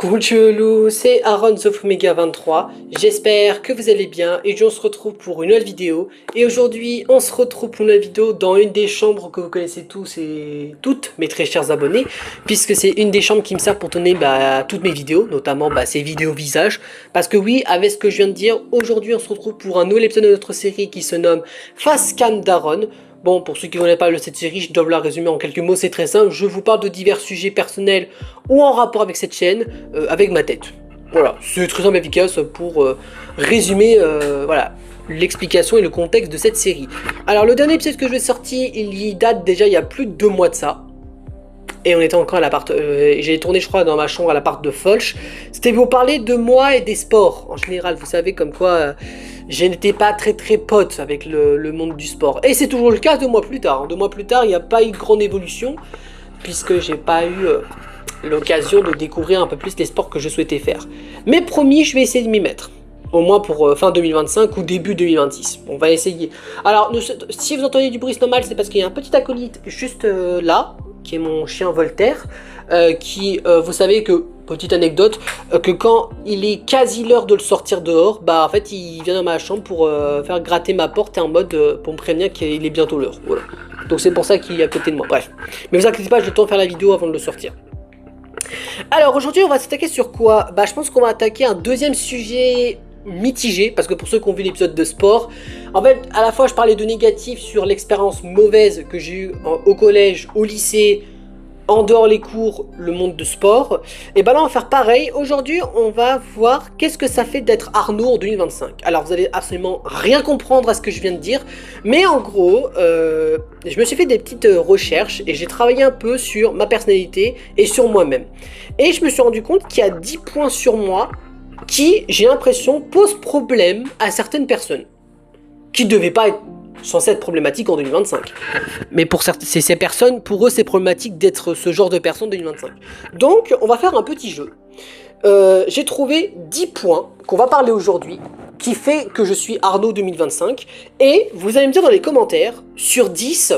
Coucou, c'est Aaron Zofomega 23, j'espère que vous allez bien et on se retrouve pour une nouvelle vidéo. Et aujourd'hui on se retrouve pour une nouvelle vidéo dans une des chambres que vous connaissez tous et toutes, mes très chers abonnés, puisque c'est une des chambres qui me sert pour tourner toutes mes vidéos, notamment ces vidéos visage. Parce que oui, avec ce que je viens de dire, aujourd'hui on se retrouve pour un nouvel épisode de notre série qui se nomme Facecam d'Aaron. Bon, pour ceux qui ne connaissent pas cette série, je dois vous la résumer en quelques mots, c'est très simple. Je vous parle de divers sujets personnels ou en rapport avec cette chaîne, avec ma tête. Voilà, c'est très simple et efficace pour résumer voilà, l'explication et le contexte de cette série. Alors, le dernier épisode que je vais sortir, il y date déjà il y a plus de 2 mois de ça. Et on était encore à l'appart, j'ai tourné je crois dans ma chambre à l'appart de Folch. C'était vous parler de moi et des sports en général, vous savez comme quoi je n'étais pas très pote avec le monde du sport. Et c'est toujours le cas 2 mois plus tard, 2 mois plus tard il n'y a pas eu de grande évolution, puisque j'ai pas eu l'occasion de découvrir un peu plus les sports que je souhaitais faire. Mais promis, je vais essayer de m'y mettre. Au moins pour fin 2025 ou début 2026. On va essayer. Alors, si vous entendez du bruit, c'est normal, c'est parce qu'il y a un petit acolyte juste là, qui est mon chien Voltaire, qui, vous savez que, petite anecdote, que quand il est quasi l'heure de le sortir dehors, en fait, il vient dans ma chambre pour faire gratter ma porte et en mode pour me prévenir qu'il est bientôt l'heure. Voilà. Donc c'est pour ça qu'il est à côté de moi. Bref. Mais vous inquiétez pas, j'ai le temps de faire la vidéo avant de le sortir. Alors, aujourd'hui, on va s'attaquer sur quoi? Je pense qu'on va attaquer un deuxième sujet mitigé, parce que pour ceux qui ont vu l'épisode de sport, en fait à la fois je parlais de négatif sur l'expérience mauvaise que j'ai eue au collège, au lycée, en dehors les cours, le monde de sport, et là on va faire pareil. Aujourd'hui on va voir qu'est-ce que ça fait d'être Arnaud en 2025. Alors vous allez absolument rien comprendre à ce que je viens de dire, mais en gros je me suis fait des petites recherches et j'ai travaillé un peu sur ma personnalité et sur moi-même, et je me suis rendu compte qu'il y a 10 points sur moi qui, j'ai l'impression, pose problème à certaines personnes, qui ne devaient pas être censées être problématiques en 2025. Mais pour ces personnes, pour eux, c'est problématique d'être ce genre de personne en 2025. Donc, on va faire un petit jeu. J'ai trouvé 10 points qu'on va parler aujourd'hui, qui fait que je suis Arnaud 2025, et vous allez me dire dans les commentaires, sur 10...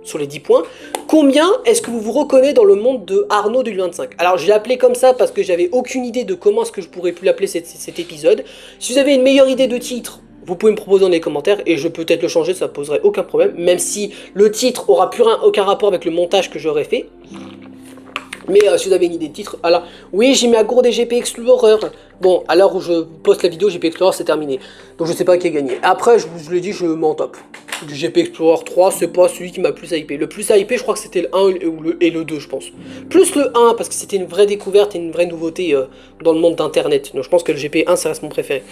sur les 10 points, combien est-ce que vous vous reconnaissez dans le monde de Arnaud 2025? Alors je l'ai appelé comme ça parce que j'avais aucune idée de comment est-ce que je pourrais plus l'appeler cet épisode. Si vous avez une meilleure idée de titre, vous pouvez me proposer dans les commentaires et je peux peut-être le changer, ça poserait aucun problème, même si le titre aura plus aucun rapport avec le montage que j'aurais fait. Mais si vous avez une idée de titre, alors oui, j'ai mis à gourde des GP Explorer. Bon, à l'heure où je poste la vidéo, GP Explorer c'est terminé. Donc je sais pas qui a gagné. Après, je vous l'ai dit, je m'en top. Du GP Explorer 3, c'est pas celui qui m'a plus hypé. Le plus hypé, je crois que c'était le 1 et le 2, je pense. Plus le 1, parce que c'était une vraie découverte et une vraie nouveauté dans le monde d'internet. Donc je pense que le GP1, ça reste mon préféré.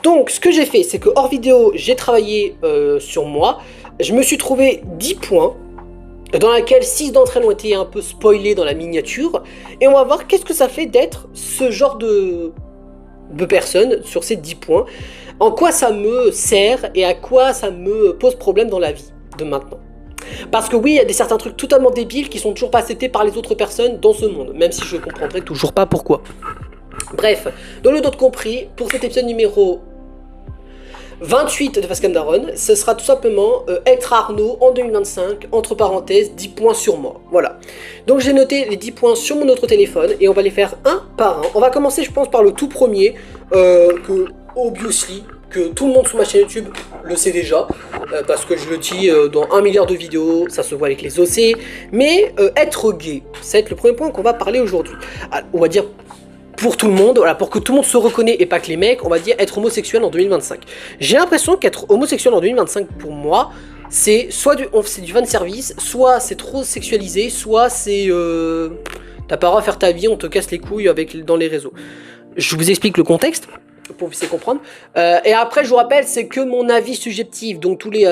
Donc ce que j'ai fait, c'est que hors vidéo, j'ai travaillé sur moi. Je me suis trouvé 10 points, dans laquelle 6 d'entre elles ont été un peu spoilées dans la miniature, et on va voir qu'est-ce que ça fait d'être ce genre de personne sur ces 10 points, en quoi ça me sert et à quoi ça me pose problème dans la vie de maintenant. Parce que oui, il y a certains trucs totalement débiles qui sont toujours pas acceptés par les autres personnes dans ce monde, même si je comprendrai toujours pas pourquoi. Bref, dans le d'autres compris, pour cet épisode numéro 28 de Facecam d'Aaron, ce sera tout simplement être Arnaud en 2025, entre parenthèses, 10 points sur moi. Voilà. Donc j'ai noté les 10 points sur mon autre téléphone et on va les faire un par un. On va commencer, je pense, par le tout premier, que, obviously, que tout le monde sur ma chaîne YouTube le sait déjà, parce que je le dis dans 1 milliard de vidéos, ça se voit avec les OC, mais être gay, c'est le premier point qu'on va parler aujourd'hui. On va dire pour tout le monde, voilà, pour que tout le monde se reconnaisse et pas que les mecs, on va dire être homosexuel en 2025. J'ai l'impression qu'être homosexuel en 2025, pour moi, c'est soit du fan service, soit c'est trop sexualisé, soit c'est t'as pas le droit à faire ta vie, on te casse les couilles dans les réseaux. Je vous explique le contexte pour que vous puissiez comprendre. Et après, je vous rappelle, c'est que mon avis subjectif. Donc tous les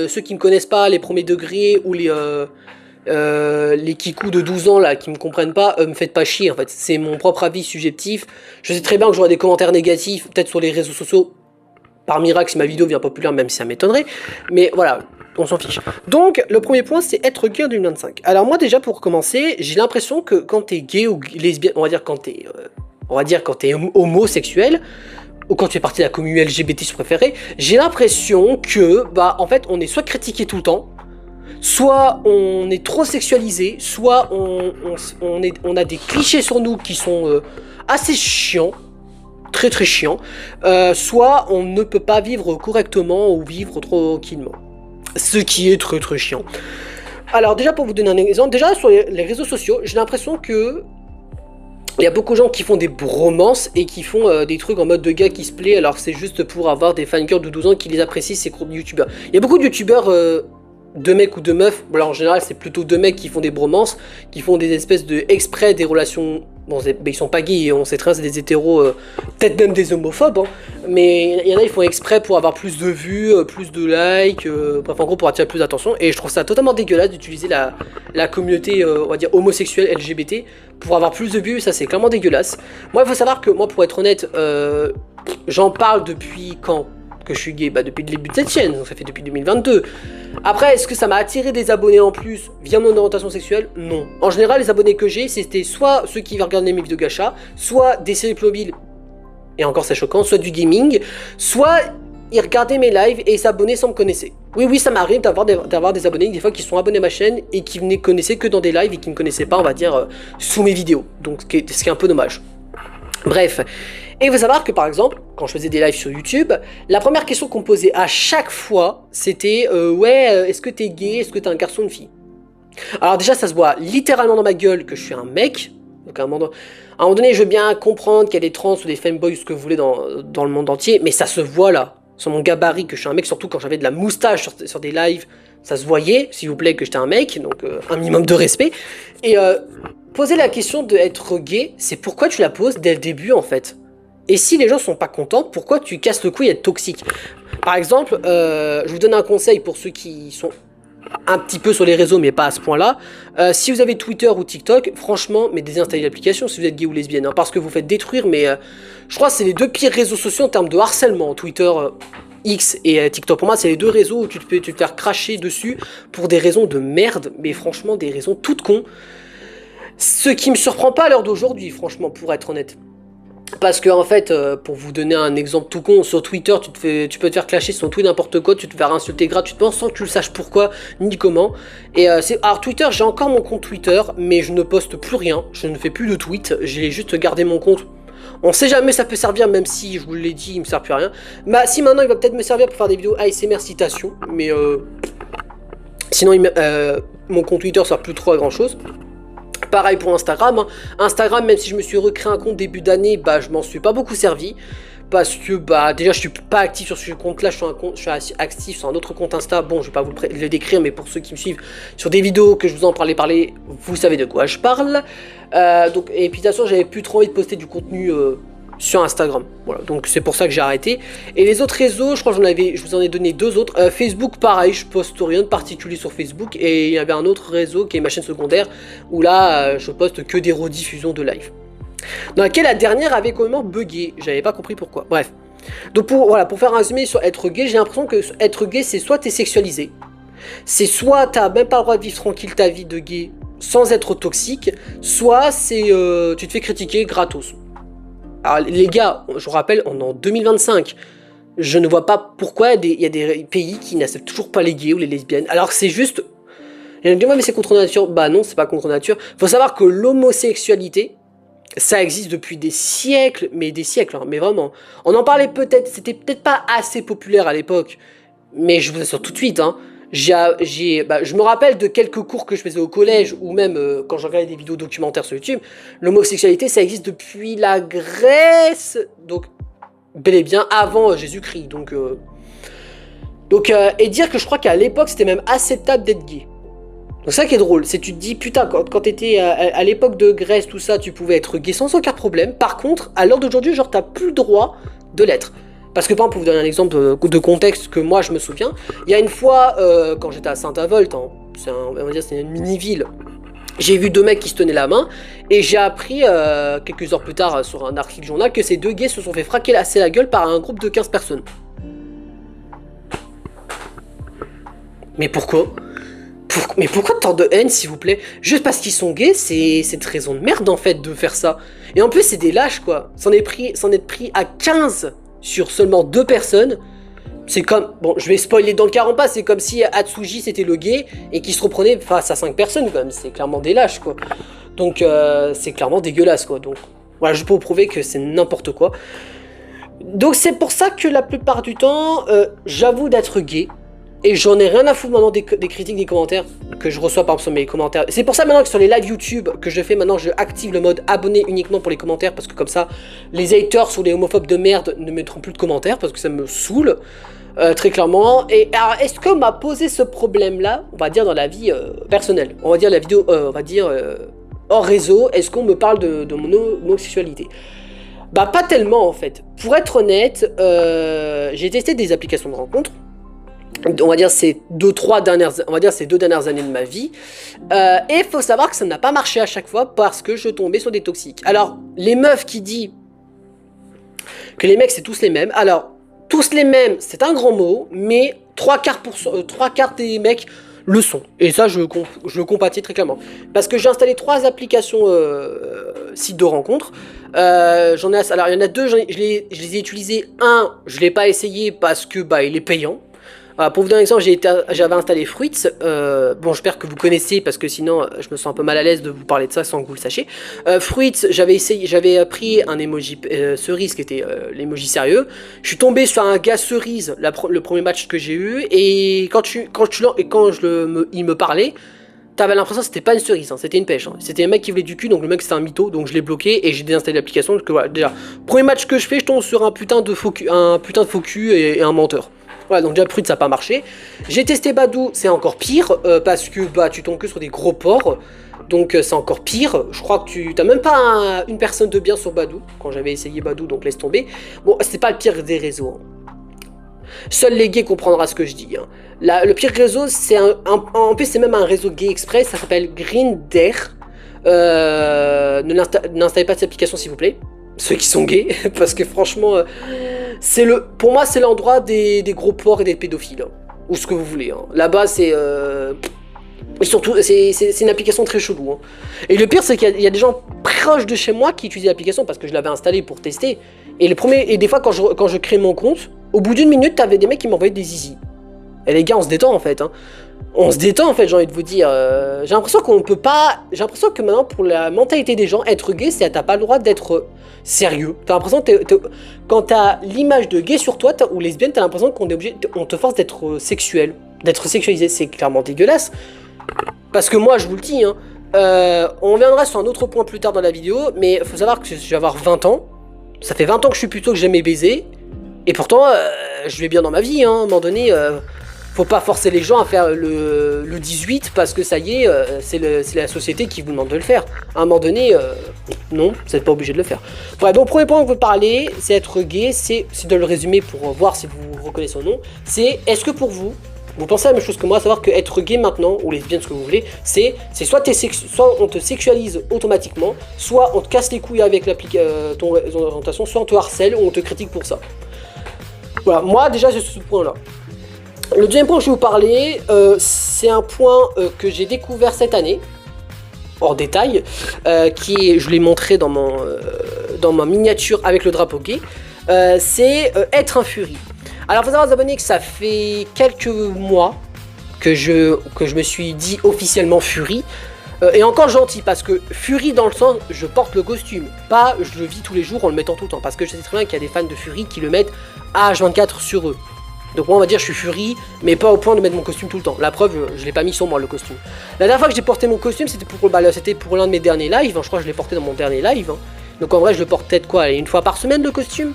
ceux qui me connaissent pas, les premiers degrés ou les kikous de 12 ans là qui me comprennent pas, me faites pas chier en fait, c'est mon propre avis subjectif. Je sais très bien que j'aurai des commentaires négatifs peut-être sur les réseaux sociaux par miracle si ma vidéo devient populaire, même si ça m'étonnerait, mais voilà, on s'en fiche. Donc le premier point, c'est être gay en 2025. Alors moi déjà, pour commencer, j'ai l'impression que quand t'es gay ou lesbienne, on va dire quand t'es homosexuel, ou quand tu fais partie de la communauté LGBT si vous préférez, j'ai l'impression que en fait on est soit critiqué tout le temps, soit on est trop sexualisé, soit on a des clichés sur nous qui sont assez chiants, très très chiants, soit on ne peut pas vivre correctement ou vivre tranquillement. Ce qui est très très chiant. Alors déjà pour vous donner un exemple, déjà sur les réseaux sociaux, j'ai l'impression que il y a beaucoup de gens qui font des bromances et qui font des trucs en mode de gars qui se plaît alors que c'est juste pour avoir des fangirls de 12 ans qui les apprécient, ces youtubeurs. Il y a beaucoup de youtubeurs de mecs ou de meufs, bon, alors en général c'est plutôt deux mecs qui font des bromances, qui font des espèces de exprès des relations, bon ils sont pas gays, on sait très bien c'est des hétéros, peut-être même des homophobes, hein, mais il y en a ils font exprès pour avoir plus de vues, plus de likes, bref en gros pour attirer plus d'attention, et je trouve ça totalement dégueulasse d'utiliser la communauté, on va dire homosexuelle LGBT, pour avoir plus de vues, ça c'est clairement dégueulasse. Moi il faut savoir que moi pour être honnête, j'en parle depuis quand que je suis gay, bah depuis le début de cette chaîne, donc ça fait depuis 2022. Après, est-ce que ça m'a attiré des abonnés en plus via mon orientation sexuelle? Non. En général, les abonnés que j'ai, c'était soit ceux qui regardaient mes vidéos gacha, soit des séries mobiles, et encore c'est choquant, soit du gaming, soit ils regardaient mes lives et s'abonnaient sans me connaître. Oui, ça m'arrive d'avoir des abonnés des fois qui sont abonnés à ma chaîne et qui ne connaissaient que dans des lives et qui ne connaissaient pas, on va dire, sous mes vidéos. Donc ce qui est un peu dommage. Bref. Et il faut savoir que par exemple, quand je faisais des lives sur YouTube, la première question qu'on me posait à chaque fois, c'était ouais, est-ce que t'es gay, est-ce que t'es un garçon ou une fille? Alors déjà, ça se voit littéralement dans ma gueule que je suis un mec. Donc à un moment donné, je veux bien comprendre qu'il y a des trans ou des femboys, ce que vous voulez dans le monde entier, mais ça se voit là, sur mon gabarit, que je suis un mec, surtout quand j'avais de la moustache sur des lives, ça se voyait, s'il vous plaît, que j'étais un mec, donc un minimum de respect. Et poser la question d'être gay, c'est pourquoi tu la poses dès le début en fait. Et si les gens sont pas contents, pourquoi tu casses le couille à être toxique? Par exemple, je vous donne un conseil pour ceux qui sont un petit peu sur les réseaux, mais pas à ce point-là. Si vous avez Twitter ou TikTok, franchement, mais désinstallez l'application si vous êtes gay ou lesbienne, hein, parce que vous faites détruire, mais je crois que c'est les deux pires réseaux sociaux en termes de harcèlement, Twitter X et TikTok. Pour moi, c'est les deux réseaux où tu te fais faire cracher dessus pour des raisons de merde, mais franchement, des raisons toutes cons. Ce qui me surprend pas à l'heure d'aujourd'hui, franchement, pour être honnête. Parce que en fait, pour vous donner un exemple tout con, sur Twitter, tu peux te faire clasher sur tout n'importe quoi, tu te faire insulter gratuitement sans que tu le saches pourquoi ni comment. Et alors Twitter, j'ai encore mon compte Twitter, mais je ne poste plus rien, je ne fais plus de tweets, j'ai juste gardé mon compte. On sait jamais, ça peut servir, même si je vous l'ai dit, il me sert plus à rien. Bah si maintenant il va peut-être me servir pour faire des vidéos ASMR citation, mais sinon mon compte Twitter sert plus trop à grand chose. Pareil pour Instagram, hein. Instagram, même si je me suis recréé un compte début d'année, bah je m'en suis pas beaucoup servi. Parce que bah déjà je suis pas actif sur ce compte là, je suis actif sur un autre compte Insta, bon je vais pas vous le décrire, mais pour ceux qui me suivent sur des vidéos que je vous en parler, vous savez de quoi je parle. Donc, et puis de toute façon j'avais plus trop envie de poster du contenu sur Instagram, voilà, donc c'est pour ça que j'ai arrêté. Et les autres réseaux, je crois que je vous en ai donné deux autres. Facebook pareil, je poste rien de particulier sur Facebook, et il y avait un autre réseau qui est ma chaîne secondaire, où là je poste que des rediffusions de live. Dans laquelle la dernière avait complètement bugué, j'avais pas compris pourquoi, bref. Donc pour faire un résumé sur être gay, j'ai l'impression que être gay c'est soit t'es sexualisé, c'est soit t'as même pas le droit de vivre tranquille ta vie de gay sans être toxique, soit c'est tu te fais critiquer gratos. Alors les gars, je vous rappelle, on est en 2025, je ne vois pas pourquoi il y a des pays qui n'acceptent toujours pas les gays ou les lesbiennes, alors que c'est juste... Il y en a qui disent, ouais, mais c'est contre nature. Bah non, c'est pas contre nature. Faut savoir que l'homosexualité, ça existe depuis des siècles, mais hein, mais vraiment. On en parlait peut-être, c'était peut-être pas assez populaire à l'époque, mais je vous assure tout de suite, hein, je me rappelle de quelques cours que je faisais au collège, ou même quand je regardais des vidéos documentaires sur YouTube, l'homosexualité, ça existe depuis la Grèce, donc bel et bien avant Jésus-Christ, et dire que je crois qu'à l'époque, c'était même acceptable d'être gay. Donc ça qui est drôle, c'est tu te dis, putain, quand t'étais à l'époque de Grèce, tout ça, tu pouvais être gay sans aucun problème. Par contre, à l'heure d'aujourd'hui, genre, t'as plus le droit de l'être. Parce que, par exemple, pour vous donner un exemple de contexte que moi, je me souviens, il y a une fois, quand j'étais à Saint-Avold, hein, on va dire c'est une mini-ville, j'ai vu deux mecs qui se tenaient la main, et j'ai appris, quelques heures plus tard, sur un article journal, que ces deux gays se sont fait fracasser la gueule par un groupe de 15 personnes. Mais pourquoi ? Mais pourquoi tant de haine, s'il vous plaît? Juste parce qu'ils sont gays, c'est une raison de merde, en fait, de faire ça. Et en plus, c'est des lâches, quoi. S'en être pris à 15 sur seulement 2 personnes. C'est comme, bon, je vais spoiler dans le cas en pas, c'est comme si Atsuji c'était le gay et qu'il se reprenait face à 5 personnes, quand même. C'est clairement des lâches, quoi. Donc, c'est clairement dégueulasse, quoi. Donc, voilà, je peux vous prouver que c'est n'importe quoi. Donc, c'est pour ça que la plupart du temps, j'avoue d'être gay. Et j'en ai rien à foutre maintenant des critiques, des commentaires que je reçois par exemple sur mes commentaires. C'est pour ça maintenant que sur les lives YouTube que je fais maintenant, je active le mode abonné uniquement pour les commentaires. Parce que comme ça, les haters ou les homophobes de merde ne mettront plus de commentaires parce que ça me saoule. Très clairement. Et alors, est-ce qu'on m'a posé ce problème-là, on va dire dans la vie personnelle, on va dire la vidéo, on va dire hors réseau, est-ce qu'on me parle de mon homosexualité? Bah pas tellement en fait. Pour être honnête, j'ai testé des applications de rencontres. On va dire ces deux dernières années de ma vie, et il faut savoir que ça n'a pas marché à chaque fois parce que je tombais sur des toxiques. Alors les meufs qui disent que les mecs c'est tous les mêmes, alors tous les mêmes c'est un grand mot, mais trois quarts des mecs le sont, et ça je le compatis très clairement parce que j'ai installé 3 applications sites de rencontres. Alors il y en a 2, je les ai utilisés. Un, je l'ai pas essayé parce que bah il est payant. Pour vous donner un exemple, j'avais installé Fruits. Bon, j'espère que vous connaissez parce que sinon je me sens un peu mal à l'aise de vous parler de ça sans que vous le sachiez. Fruits, j'avais pris un emoji cerise qui était l'emoji sérieux. Je suis tombé sur un gars cerise, le premier match que j'ai eu, et il me parlait, t'avais l'impression que c'était pas une cerise, hein, c'était une pêche. Hein. C'était un mec qui voulait du cul, donc le mec c'était un mytho, donc je l'ai bloqué et j'ai désinstallé l'application. Voilà, déjà, premier match que je fais, je tombe sur un putain de faux cul et un menteur. Voilà, donc déjà Fruits ça n'a pas marché. J'ai testé Badoo, c'est encore pire, parce que bah tu tombes que sur des gros porcs, donc c'est encore pire. Je crois que tu n'as même pas une personne de bien sur Badoo, quand j'avais essayé Badoo, donc laisse tomber. Bon, c'est pas le pire des réseaux. Hein. Seuls les gays comprendront ce que je dis. Hein. Le pire réseau, c'est en plus c'est même un réseau gay express, ça s'appelle Grindr. N'installez pas cette application s'il vous plaît. Ceux qui sont gays, parce que franchement, pour moi c'est l'endroit des gros porcs et des pédophiles, hein, ou ce que vous voulez. Hein. Là-bas c'est, surtout c'est une application très chelou. Hein. Et le pire c'est qu'il y a des gens proches de chez moi qui utilisent l'application parce que je l'avais installée pour tester. Et des fois quand je crée mon compte, au bout d'une minute t'avais des mecs qui m'envoyaient des zizi. Et les gars on se détend en fait. Hein. On se détend en fait, j'ai envie de vous dire. J'ai l'impression qu'on peut pas. J'ai l'impression que maintenant, pour la mentalité des gens, être gay, c'est t'as pas le droit d'être sérieux. T'as l'impression que quand t'as l'image de gay sur toi ou lesbienne, t'as l'impression qu'on est obligé, on te force d'être sexuel, d'être sexualisé. C'est clairement dégueulasse. Parce que moi, je vous le dis, hein, on reviendra sur un autre point plus tard dans la vidéo, mais il faut savoir que je vais avoir 20 ans. Ça fait 20 ans que je suis plutôt que j'aime mes baisers. Et pourtant, je vais bien dans ma vie, hein, à un moment donné. Faut pas forcer les gens à faire le 18 parce que ça y est, c'est la société qui vous demande de le faire. À un moment donné, non, vous n'êtes pas obligé de le faire. Bref, donc premier point que je veux parler, c'est être gay, c'est de le résumer pour voir si vous reconnaissez son nom. C'est, est-ce que pour vous, vous pensez à la même chose que moi, à savoir que être gay maintenant, ou lesbienne, ce que vous voulez, c'est soit on te sexualise automatiquement, soit on te casse les couilles avec ton orientation, soit on te harcèle ou on te critique pour ça. Voilà, moi déjà j'ai ce point-là. Le deuxième point que je vais vous parler, c'est un point que j'ai découvert cette année, hors détail, je l'ai montré dans ma miniature avec le drapeau gay, c'est être un furie. Alors, il faut savoir, les abonnés, que ça fait quelques mois que je me suis dit officiellement furie, et encore gentil, parce que furie dans le sens, je porte le costume, pas je le vis tous les jours en le mettant tout le temps, parce que je sais très bien qu'il y a des fans de furie qui le mettent à H24 sur eux. Donc moi on va dire je suis furie, mais pas au point de mettre mon costume tout le temps. La preuve, je l'ai pas mis sur moi le costume. La dernière fois que j'ai porté mon costume, c'était pour l'un de mes derniers lives, hein. Je crois que je l'ai porté dans mon dernier live. Hein. Donc en vrai je le porte peut-être quoi, une fois par semaine le costume.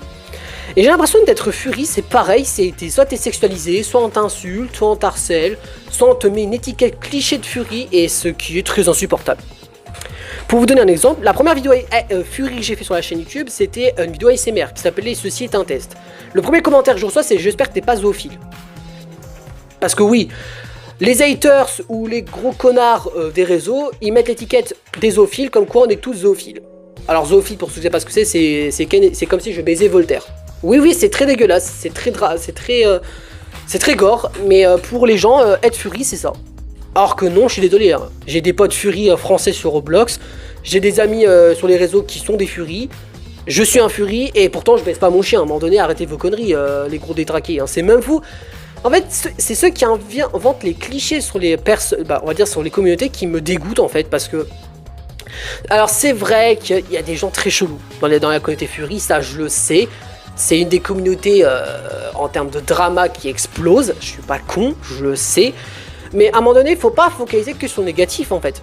Et j'ai l'impression d'être furie, c'est pareil, soit t'es sexualisé, soit on t'insulte, soit on t'harcèle, soit on te met une étiquette cliché de furie, et ce qui est très insupportable. Pour vous donner un exemple, la première vidéo Fury que j'ai fait sur la chaîne YouTube, c'était une vidéo ASMR qui s'appelait Ceci est un test. Le premier commentaire que je reçois, c'est j'espère que t'es pas zoophile. Parce que oui, les haters ou les gros connards des réseaux, ils mettent l'étiquette des zoophiles comme quoi on est tous zoophiles. Alors zoophile, pour ceux qui ne savent pas ce que c'est comme si je baisais Voltaire. Oui, c'est très dégueulasse, c'est très gore, mais pour les gens, être Fury, c'est ça. Alors que non, je suis désolé, hein. J'ai des potes Fury français sur Roblox, j'ai des amis sur les réseaux qui sont des Fury. Je suis un Fury et pourtant je baisse pas mon chien. À un moment donné, arrêtez vos conneries, les gros détraqués. Hein. C'est même vous. En fait, c'est ceux qui inventent les clichés sur les on va dire sur les communautés qui me dégoûtent en fait parce que. Alors c'est vrai qu'il y a des gens très chelous dans la communauté Fury, ça je le sais. C'est une des communautés en termes de drama qui explose. Je suis pas con, je le sais. Mais à un moment donné, faut pas focaliser que sur le négatif en fait.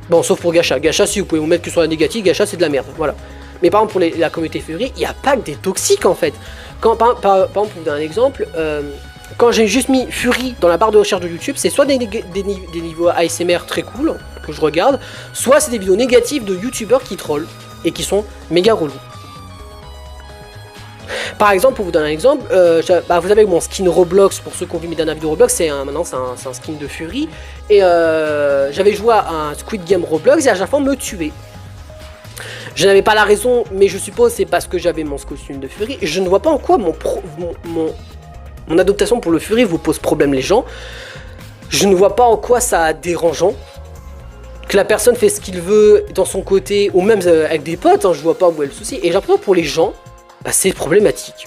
Bon, sauf pour Gacha. Gacha, si vous pouvez vous mettre que sur la négative, Gacha c'est de la merde. Voilà. Mais par exemple, pour la communauté Fury, il n'y a pas que des toxiques en fait. Par exemple, pour vous donner un exemple, quand j'ai juste mis Fury dans la barre de recherche de YouTube, c'est soit des niveaux ASMR très cool que je regarde, soit c'est des vidéos négatives de YouTubeurs qui trollent et qui sont méga relous. Par exemple, pour vous donner un exemple, vous avez mon skin Roblox, pour ceux qui ont vu mes dernières vidéos Roblox, maintenant c'est un skin de Fury. Et j'avais joué à un Squid Game Roblox et à chaque fois me tuer. Je n'avais pas la raison, mais je suppose c'est parce que j'avais mon costume de Fury. Et je ne vois pas en quoi mon adaptation pour le Fury vous pose problème les gens. Je ne vois pas en quoi ça dérangeant. Que la personne fait ce qu'il veut dans son côté, ou même avec des potes, hein, je vois pas où est le souci. Et j'ai l'impression pour les gens, bah, c'est problématique.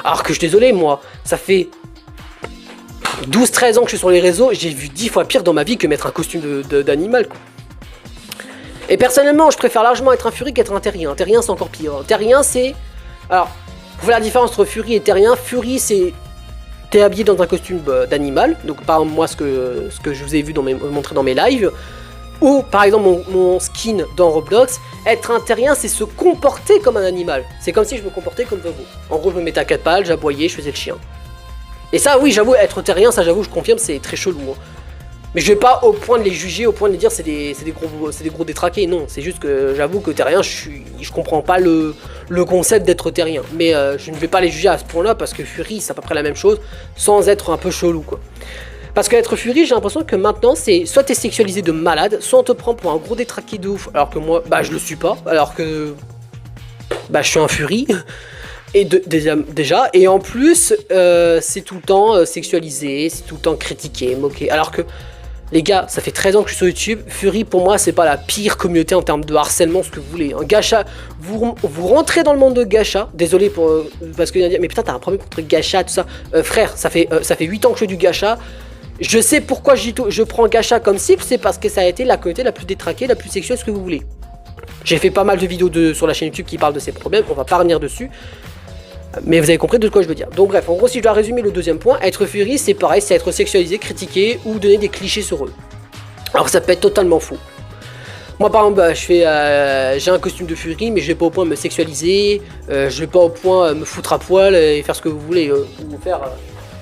Alors que je suis désolé, moi, ça fait 12-13 ans que je suis sur les réseaux, j'ai vu 10 fois pire dans ma vie que mettre un costume d'animal. Et personnellement, je préfère largement être un Fury qu'être un Terrien. Un Terrien, c'est encore pire. Un Terrien, c'est... Alors, pour faire la différence entre Fury et Terrien, Fury, c'est... T'es habillé dans un costume d'animal. Donc, par exemple, moi, ce que je vous ai vu montrer dans mes lives. Ou, par exemple, mon skin dans Roblox. Être un Terrien, c'est se comporter comme un animal. C'est comme si je me comportais comme vous. En gros, je me mettais à 4 pattes, j'aboyais, je faisais le chien. Et ça, oui, j'avoue, être Terrien, ça, j'avoue, je confirme, c'est très chelou. Hein. Mais je vais pas au point de les juger, au point de les dire c'est des gros détraqués, non. C'est juste que j'avoue que Terrien, je comprends pas le concept d'être Terrien. Mais je ne vais pas les juger à ce point-là parce que Fury, c'est à peu près la même chose, sans être un peu chelou, quoi. Parce qu'être Fury, j'ai l'impression que maintenant, c'est soit t'es sexualisé de malade, soit on te prend pour un gros détraqué de ouf, alors que moi, bah je le suis pas, alors que bah je suis un Fury. Et déjà, et en plus, c'est tout le temps sexualisé, c'est tout le temps critiqué, moqué. Alors que, les gars, ça fait 13 ans que je suis sur YouTube, Fury pour moi c'est pas la pire communauté en termes de harcèlement, ce que vous voulez. Un Gacha, vous rentrez dans le monde de Gacha, désolé parce que mais putain t'as un problème contre Gacha, tout ça. Frère, ça fait 8 ans que je fais du Gacha. Je sais pourquoi je prends Gacha comme cible, c'est parce que ça a été la communauté la plus détraquée, la plus sexuelle, ce que vous voulez. J'ai fait pas mal de vidéos sur la chaîne YouTube qui parlent de ces problèmes, on va pas revenir dessus. Mais vous avez compris de quoi je veux dire. Donc bref, en gros, si je dois résumer le deuxième point, être Fury, c'est pareil, c'est être sexualisé, critiqué ou donner des clichés sur eux. Alors ça peut être totalement faux. Moi par exemple, j'ai un costume de Fury, mais je vais pas au point de me sexualiser, je vais pas au point me foutre à poil et faire ce que vous voulez, ou faire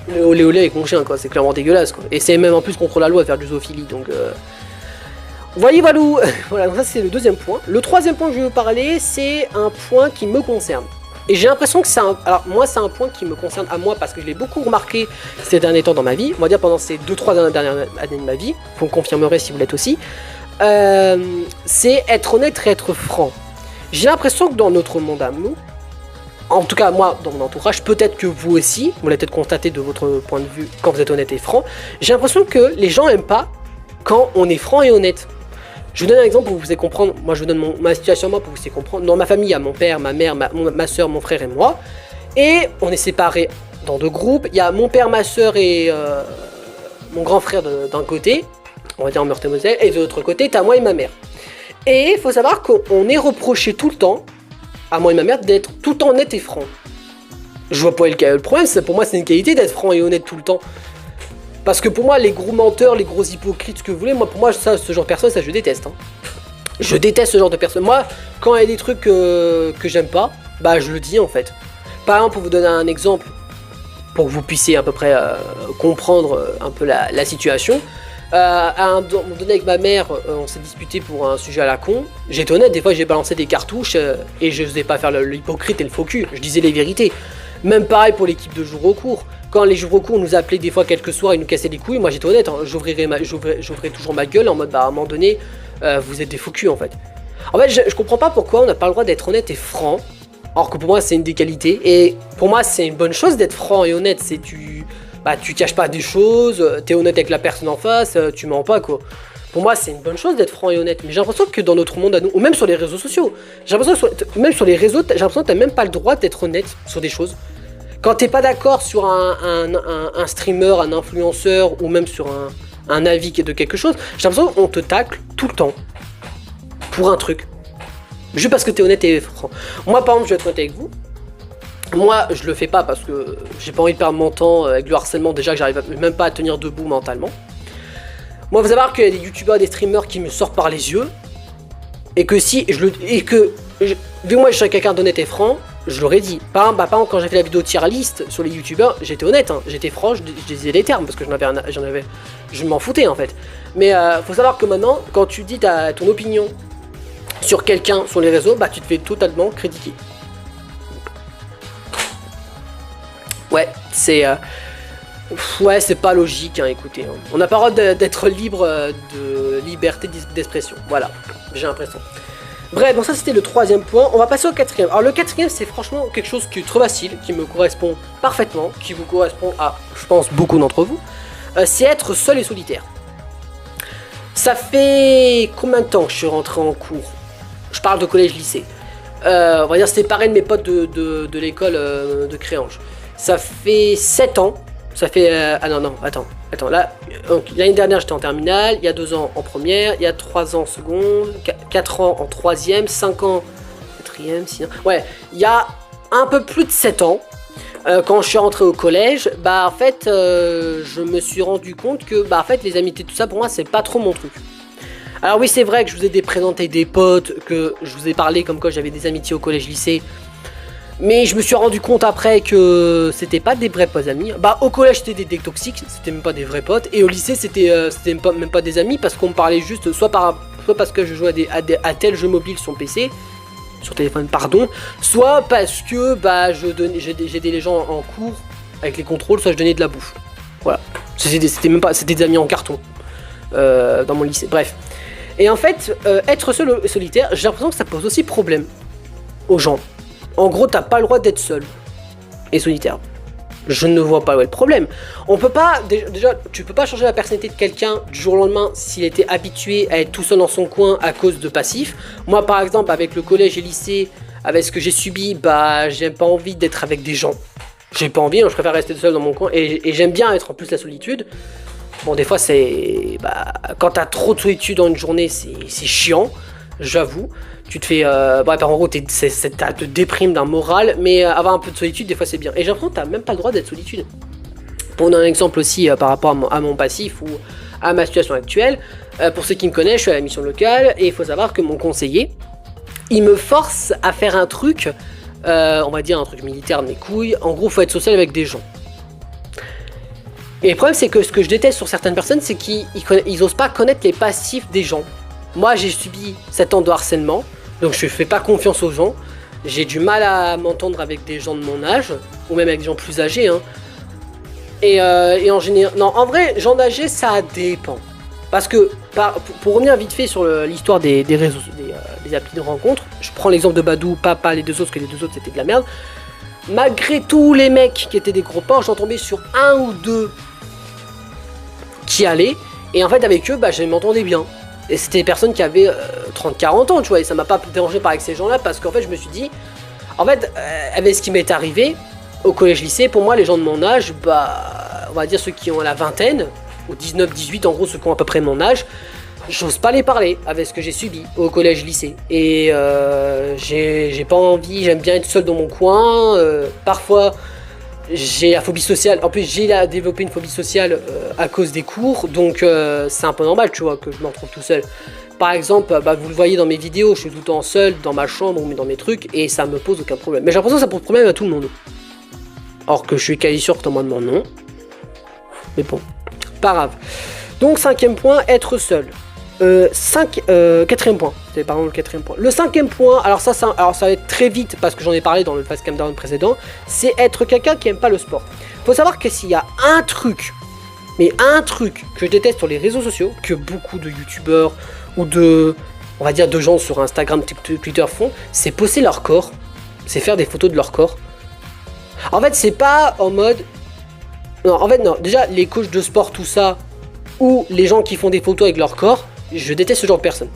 le olé olé avec mon chien, quoi. C'est clairement dégueulasse, quoi. Et c'est même en plus contre la loi de faire du zoophilie, donc... Voyez, valou. Voilà, donc ça c'est le deuxième point. Le troisième point que je vais vous parler, c'est un point qui me concerne. Et j'ai l'impression que c'est alors moi c'est un point qui me concerne à moi parce que je l'ai beaucoup remarqué ces derniers temps dans ma vie, on va dire pendant ces 2-3 dernières années de ma vie, vous me confirmerez si vous l'êtes aussi, c'est être honnête et être franc. J'ai l'impression que dans notre monde à nous, en tout cas moi dans mon entourage, peut-être que vous aussi, vous l'avez peut-être constaté de votre point de vue quand vous êtes honnête et franc, j'ai l'impression que les gens n'aiment pas quand on est franc et honnête. Je vous donne un exemple pour vous faire comprendre. Moi, je vous donne ma situation à moi pour vous faire comprendre. Dans ma famille, il y a mon père, ma mère, ma soeur, mon frère et moi. Et on est séparés dans 2 groupes. Il y a mon père, ma soeur et mon grand frère d'un côté, on va dire en Meurthe-et-Moselle, et de l'autre côté, t'as moi et ma mère. Et il faut savoir qu'on est reproché tout le temps, à moi et ma mère, d'être tout le temps honnête et franc. Je vois pas le problème, pour moi c'est une qualité d'être franc et honnête tout le temps. Parce que pour moi, les gros menteurs, les gros hypocrites, ce que vous voulez, moi, pour moi, ce genre de personne, ça, je déteste. Hein. Je déteste ce genre de personne. Moi, quand il y a des trucs que j'aime pas, bah, je le dis, en fait. Par exemple, pour vous donner un exemple, pour que vous puissiez à peu près comprendre un peu la situation, à un moment donné, avec ma mère, on s'est disputé pour un sujet à la con. J'étais honnête, des fois, j'ai balancé des cartouches et je faisais pas faire l'hypocrite et le faux cul. Je disais les vérités. Même pareil pour l'équipe de jour au cours. Quand les jours au cours nous appelaient des fois quelques soirs, ils nous cassaient les couilles, moi j'étais honnête, hein, j'ouvrais toujours ma gueule en mode bah à un moment donné, vous êtes des faux culs en fait. En fait, je comprends pas pourquoi on n'a pas le droit d'être honnête et franc, alors que pour moi c'est une des qualités, et pour moi c'est une bonne chose d'être franc et honnête, c'est tu caches pas des choses, t'es honnête avec la personne en face, tu mens pas quoi. Pour moi, c'est une bonne chose d'être franc et honnête. Mais j'ai l'impression que dans notre monde à nous, ou même sur les réseaux sociaux, j'ai l'impression que même sur les réseaux, j'ai l'impression que t'as même pas le droit d'être honnête sur des choses. Quand t'es pas d'accord sur un streamer, un influenceur, ou même sur un avis de quelque chose, j'ai l'impression qu'on te tacle tout le temps. Pour un truc. Juste parce que t'es honnête et franc. Moi, par exemple, je vais être honnête avec vous. Moi, je le fais pas parce que j'ai pas envie de perdre mon temps avec le harcèlement, déjà que j'arrive même pas à tenir debout mentalement. Moi, faut savoir qu'il y a des youtubeurs et des streamers qui me sortent par les yeux. Et que si, vu que moi je suis quelqu'un d'honnête et franc, je l'aurais dit. Par exemple, quand j'ai fait la vidéo tier list sur les youtubeurs, j'étais honnête, hein, j'étais franc, je disais les termes parce que je m'en foutais en fait. Mais faut savoir que maintenant, quand tu dis ton opinion sur quelqu'un sur les réseaux, bah tu te fais totalement critiquer. Ouais, c'est pas logique, hein, écoutez. Hein. On n'a pas le droit d'être libre de liberté d'expression. Voilà, j'ai l'impression. Bref, bon ça c'était le troisième point. On va passer au quatrième. Alors le quatrième, c'est franchement quelque chose qui est trop facile, qui me correspond parfaitement, qui vous correspond à, je pense, beaucoup d'entre vous. C'est être seul et solitaire. Ça fait combien de temps que je suis rentré en cours? Je parle de collège-lycée. On va dire séparé de mes potes de l'école de Créange. Ça fait 7 ans. Ça fait... ah non, attends. Là, l'année dernière, j'étais en terminale. Il y a 2 ans en première. Il y a 3 ans en seconde. 4 ans en troisième. 5 ans... 4e, 6 ans... Ouais, il y a un peu plus de 7 ans. Quand je suis rentré au collège, bah en fait, je me suis rendu compte que, bah en fait, les amitiés, tout ça, pour moi, c'est pas trop mon truc. Alors oui, c'est vrai que je vous ai présenté des potes, que je vous ai parlé comme quoi j'avais des amitiés au collège-lycée. Mais je me suis rendu compte après que c'était pas des vrais potes amis. Bah au collège c'était des decks toxiques, c'était même pas des vrais potes. Et au lycée c'était même pas des amis parce qu'on me parlait juste soit parce que je jouais à tel jeu mobile sur PC, sur téléphone pardon, soit parce que bah j'aidais les gens en cours avec les contrôles, soit je donnais de la bouffe. Voilà, c'était des amis en carton dans mon lycée. Bref. Et en fait, être seul et solitaire, j'ai l'impression que ça pose aussi problème aux gens. En gros, t'as pas le droit d'être seul et solitaire. Je ne vois pas où est le problème. On peut pas, déjà, tu peux pas changer la personnalité de quelqu'un du jour au lendemain s'il était habitué à être tout seul dans son coin à cause de passifs. Moi, par exemple, avec le collège et lycée, avec ce que j'ai subi, bah, j'ai pas envie d'être avec des gens. J'ai pas envie, hein, je préfère rester seul dans mon coin et j'aime bien être en plus la solitude. Bon, des fois, c'est... Bah, quand t'as trop de solitude dans une journée, c'est chiant, j'avoue. Tu te fais... bref, en gros, ça te déprime d'un moral, mais avoir un peu de solitude, des fois, c'est bien. Et j'ai l'impression que t'as même pas le droit d'être solitude. Pour donner un exemple aussi par rapport à mon passif ou à ma situation actuelle, pour ceux qui me connaissent, je suis à la mission locale, et il faut savoir que mon conseiller, il me force à faire un truc, on va dire un truc militaire de mes couilles. En gros, faut être social avec des gens. Et le problème, c'est que ce que je déteste sur certaines personnes, c'est qu'ils osent pas connaître les passifs des gens. Moi, j'ai subi 7 ans de harcèlement, donc je fais pas confiance aux gens. J'ai du mal à m'entendre avec des gens de mon âge, ou même avec des gens plus âgés. Hein. Et en général... Non, en vrai, gens âgés, ça dépend. Parce que, pour revenir vite fait sur l'histoire des réseaux, des applis de rencontres, je prends l'exemple de Badou, pas les deux autres, parce que les deux autres, c'était de la merde. Malgré tous les mecs qui étaient des gros porcs, j'en tombais sur un ou deux qui allaient, et en fait avec eux bah je m'entendais bien, et c'était des personnes qui avaient 30-40 ans tu vois, et ça m'a pas dérangé par avec ces gens là parce qu'en fait je me suis dit, en fait avec ce qui m'est arrivé au collège lycée, pour moi les gens de mon âge, bah on va dire ceux qui ont la vingtaine ou 19-18 en gros, ceux qui ont à peu près mon âge, j'ose pas les parler avec ce que j'ai subi au collège lycée, et j'ai pas envie, j'aime bien être seul dans mon coin, parfois j'ai la phobie sociale, en plus j'ai développé une phobie sociale à cause des cours, donc c'est un peu normal tu vois que je me retrouve tout seul. Par exemple, bah, vous le voyez dans mes vidéos, je suis tout le temps seul dans ma chambre ou dans mes trucs et ça me pose aucun problème. Mais j'ai l'impression que ça pose problème à tout le monde. Or que je suis quasi sûr que t'en demande non. Mais bon, pas grave. Donc 5e point, être seul. 4e point, c'est pardon le 4e point. Le 5e point, alors ça va être très vite parce que j'en ai parlé dans le Fast Cam Down précédent, c'est être quelqu'un qui aime pas le sport. Faut savoir que s'il y a un truc, mais un truc que je déteste sur les réseaux sociaux, que beaucoup de youtubeurs ou on va dire de gens sur Instagram, Twitter font, c'est poster leur corps, c'est faire des photos de leur corps. En fait, c'est pas en mode... Non, en fait non, déjà les coachs de sport, tout ça, ou les gens qui font des photos avec leur corps, Je déteste ce genre de personnes.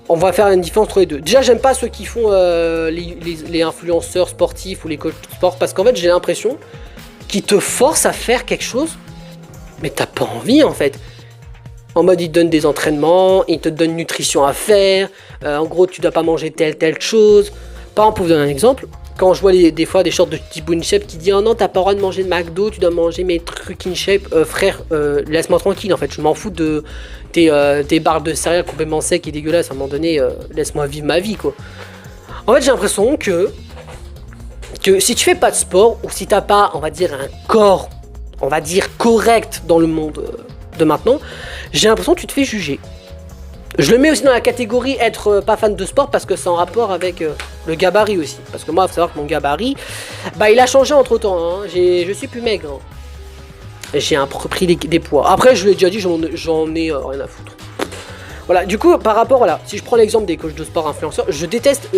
On va faire une différence entre les deux. Déjà, j'aime pas ceux qui font les influenceurs sportifs ou les coachs de sport, parce qu'en fait, j'ai l'impression qu'ils te forcent à faire quelque chose, mais t'as pas envie en fait. En mode, ils te donnent des entraînements, ils te donnent nutrition à faire, en gros, tu dois pas manger telle chose. Par exemple, pour vous donner un exemple, quand je vois des fois des shorts de type InShape qui disent oh non, t'as pas le droit de manger de McDo, tu dois manger mes trucs InShape, frère, laisse-moi tranquille en fait, je m'en fous de tes barres de céréales complètement secs et dégueulasses, à un moment donné, laisse-moi vivre ma vie quoi. En fait, j'ai l'impression que si tu fais pas de sport, ou si t'as pas, on va dire, un corps, on va dire, correct dans le monde de maintenant, j'ai l'impression que tu te fais juger. Je le mets aussi dans la catégorie être pas fan de sport parce que c'est en rapport avec le gabarit aussi. Parce que moi, il faut savoir que mon gabarit, bah il a changé entre temps. Hein. Je suis plus maigre. Hein. J'ai pris des poids. Après, je l'ai déjà dit, j'en ai rien à foutre. Voilà, du coup, par rapport, voilà, si je prends l'exemple des coachs de sport influenceurs, je déteste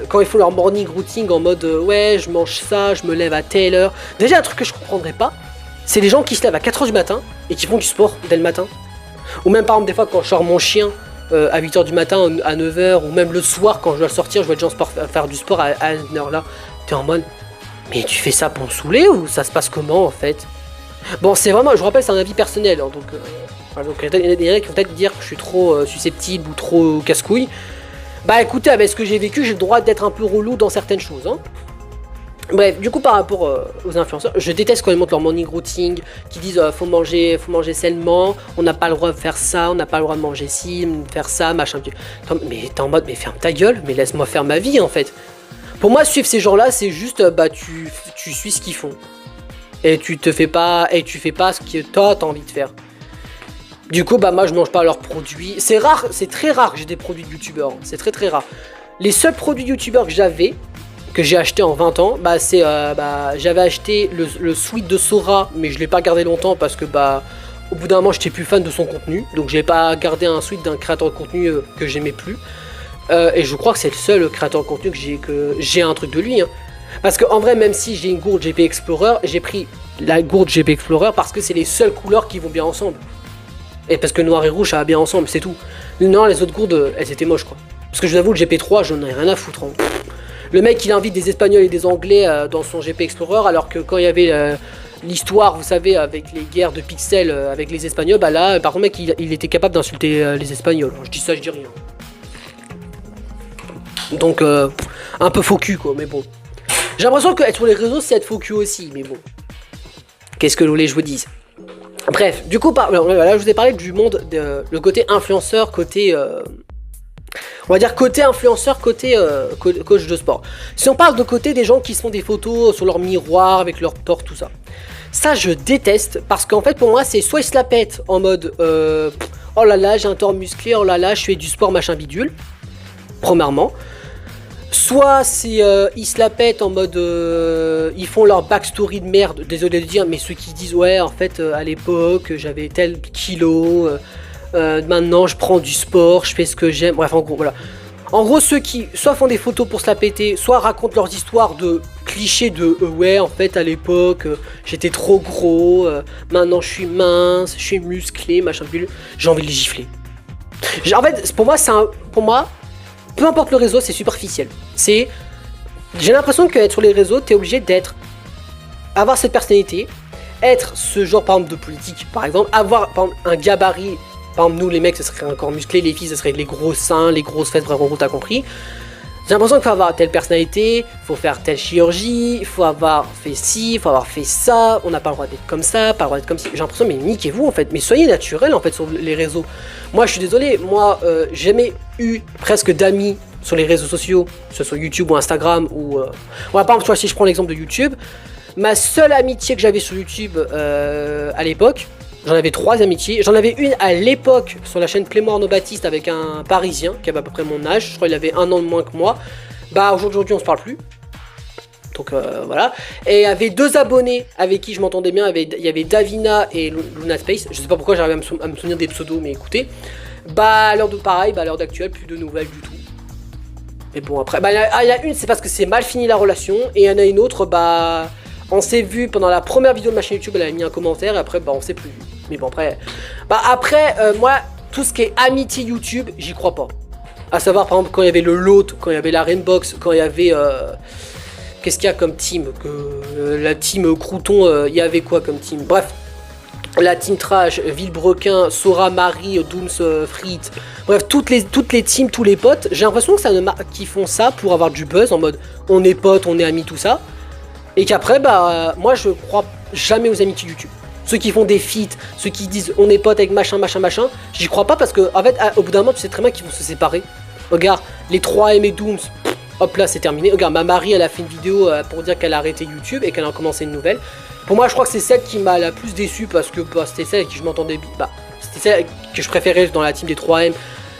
quand ils font leur morning routine en mode ouais, je mange ça, je me lève à telle heure. Déjà, un truc que je comprendrais pas, c'est les gens qui se lèvent à 4h du matin et qui font du sport dès le matin. Ou même par exemple, des fois, quand je sors mon chien à 8h du matin, à 9h, ou même le soir, quand je dois sortir, je vois des gens faire du sport à une heure là. T'es en mode, mais tu fais ça pour me saouler ou ça se passe comment en fait? Bon, c'est vraiment, je vous rappelle, c'est un avis personnel, hein, donc il y en a qui vont peut-être dire que je suis trop susceptible ou trop casse-couille. Bah écoutez, avec ce que j'ai vécu, j'ai le droit d'être un peu relou dans certaines choses. Hein. Bref, du coup par rapport aux influenceurs, je déteste quand ils montrent leur morning routine, qui disent faut manger sainement, on n'a pas le droit de faire ça, on n'a pas le droit de manger ci, faire ça, machin. Mais t'es en mode, mais ferme ta gueule, mais laisse-moi faire ma vie en fait. Pour moi, suivre ces gens-là, c'est juste, bah tu suis ce qu'ils font. Et tu fais pas ce que toi t'as envie de faire. Du coup, bah moi je mange pas leurs produits. C'est rare, c'est très rare que j'ai des produits de youtubeurs. C'est très très rare. Les seuls produits de youtubeurs que j'ai acheté en 20 ans, bah c'est j'avais acheté le sweat de Sora, mais je l'ai pas gardé longtemps parce que bah au bout d'un moment j'étais plus fan de son contenu, donc j'ai pas gardé un sweat d'un créateur de contenu que j'aimais plus. Et je crois que c'est le seul créateur de contenu que j'ai un truc de lui. Hein. Parce qu'en vrai, même si j'ai une gourde GP Explorer, j'ai pris la gourde GP Explorer parce que c'est les seules couleurs qui vont bien ensemble. Et parce que noir et rouge ça va bien ensemble, c'est tout. Non, les autres gourdes, elles étaient moches quoi. Parce que je vous avoue, le GP3, j'en ai rien à foutre. Hein. Le mec, il invite des Espagnols et des Anglais dans son GP Explorer, alors que quand il y avait l'histoire, vous savez, avec les guerres de pixels avec les Espagnols, bah là, par contre, mec, il était capable d'insulter les Espagnols. Je dis ça, je dis rien. Donc, un peu faux cul, quoi, mais bon. J'ai l'impression qu'être sur les réseaux, c'est être faux cul aussi, mais bon. Qu'est-ce que vous voulez que je vous dise? Bref, du coup, là, je vous ai parlé du monde, le côté influenceur, côté... on va dire côté influenceur, côté coach de sport. Si on parle de côté des gens qui se font des photos sur leur miroir, avec leur torse, tout ça. Ça, je déteste, parce qu'en fait, pour moi, c'est soit ils se la pètent en mode oh là là, j'ai un torse musclé, oh là là, je fais du sport, machin bidule. Premièrement. Soit c'est ils se la pètent en mode ils font leur backstory de merde, désolé de dire, mais ceux qui disent ouais en fait à l'époque j'avais tel kilo, maintenant je prends du sport, je fais ce que j'aime, bref en gros voilà. En gros ceux qui soit font des photos pour se la péter, soit racontent leurs histoires de clichés de ouais en fait à l'époque j'étais trop gros, maintenant je suis mince, je suis musclé, machin, j'ai envie de les gifler. En fait pour moi peu importe le réseau, c'est superficiel. J'ai l'impression qu'être sur les réseaux, t'es obligé avoir cette personnalité, être ce genre par exemple de politique, par exemple, avoir par exemple, un gabarit. Par exemple, nous les mecs, ce serait un corps musclé, les filles, ce serait les gros seins, les grosses fesses, bref, en gros, t'as compris. J'ai l'impression qu'il faut avoir telle personnalité, il faut faire telle chirurgie, il faut avoir fait ci, il faut avoir fait ça, on n'a pas le droit d'être comme ça, pas le droit d'être comme ça. J'ai l'impression, mais niquez-vous en fait, mais soyez naturel en fait sur les réseaux. Moi je suis désolé, moi j'ai jamais eu presque d'amis sur les réseaux sociaux, que ce soit YouTube ou Instagram ou... par exemple, tu vois, si je prends l'exemple de YouTube, ma seule amitié que j'avais sur YouTube à l'époque, j'en avais 3 amitiés. J'en avais une à l'époque sur la chaîne Plémo Arnaud Baptiste avec un Parisien qui avait à peu près mon âge. Je crois qu'il avait 1 an de moins que moi. Bah aujourd'hui on se parle plus. Donc voilà. Et il y avait 2 abonnés avec qui je m'entendais bien. Il y avait Davina et Luna Space. Je sais pas pourquoi j'arrive à me souvenir des pseudos, mais écoutez. Bah à l'heure d'actuelle, plus de nouvelles du tout. Mais bon après, bah il y a une, c'est parce que c'est mal fini la relation. Et il y en a une autre, bah... On s'est vu pendant la première vidéo de ma chaîne YouTube, elle a mis un commentaire et après bah on s'est plus vu. Mais bon après, moi tout ce qui est amitié YouTube, j'y crois pas. À savoir, par exemple, quand il y avait le Lot, quand il y avait la Rainbox, quand il y avait... qu'est-ce qu'il y a comme team la team Crouton, il y avait quoi comme team? Bref, la team Trash, Villebrequin, Sora, Marie, Dooms, Frit, bref, toutes les teams, tous les potes, j'ai l'impression que qu'ils font ça pour avoir du buzz, en mode on est potes, on est amis, tout ça. Et qu'après, bah, moi je crois jamais aux amitiés YouTube. Ceux qui font des feats, ceux qui disent on est potes avec machin, machin, machin, j'y crois pas parce que, en fait, au bout d'un moment, tu sais très bien qu'ils vont se séparer. Regarde, les 3M et Dooms, hop là, c'est terminé. Regarde, ma Marie, elle a fait une vidéo pour dire qu'elle a arrêté YouTube et qu'elle a commencé une nouvelle. Pour moi, je crois que c'est celle qui m'a la plus déçue parce que bah, c'était celle avec qui je m'entendais bien. Bah, c'était celle que je préférais dans la team des 3M,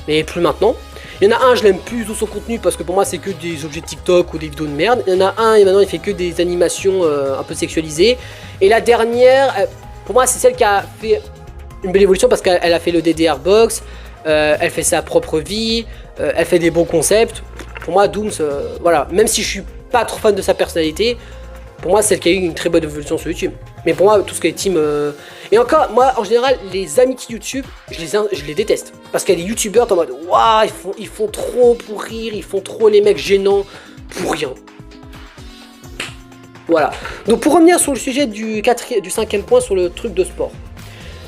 mais plus maintenant. Il y en a un, je l'aime plus tout son contenu parce que pour moi, c'est que des objets de TikTok ou des vidéos de merde. Il y en a un, et maintenant, il fait que des animations un peu sexualisées. Et la dernière, pour moi, c'est celle qui a fait une belle évolution parce qu'elle a fait le DDR Box, elle fait sa propre vie, elle fait des bons concepts. Pour moi, Dooms, voilà, même si je suis pas trop fan de sa personnalité, pour moi, c'est celle qui a eu une très bonne évolution sur YouTube. Mais pour moi, tout ce qui est team... Et encore, moi, en général, les amitiés YouTube, je les déteste. Parce qu'il y a des YouTubeurs en mode, waouh, ils font trop pour rire, ils font trop les mecs gênants pour rien. Voilà. Donc, pour revenir sur le sujet du 5e point, sur le truc de sport.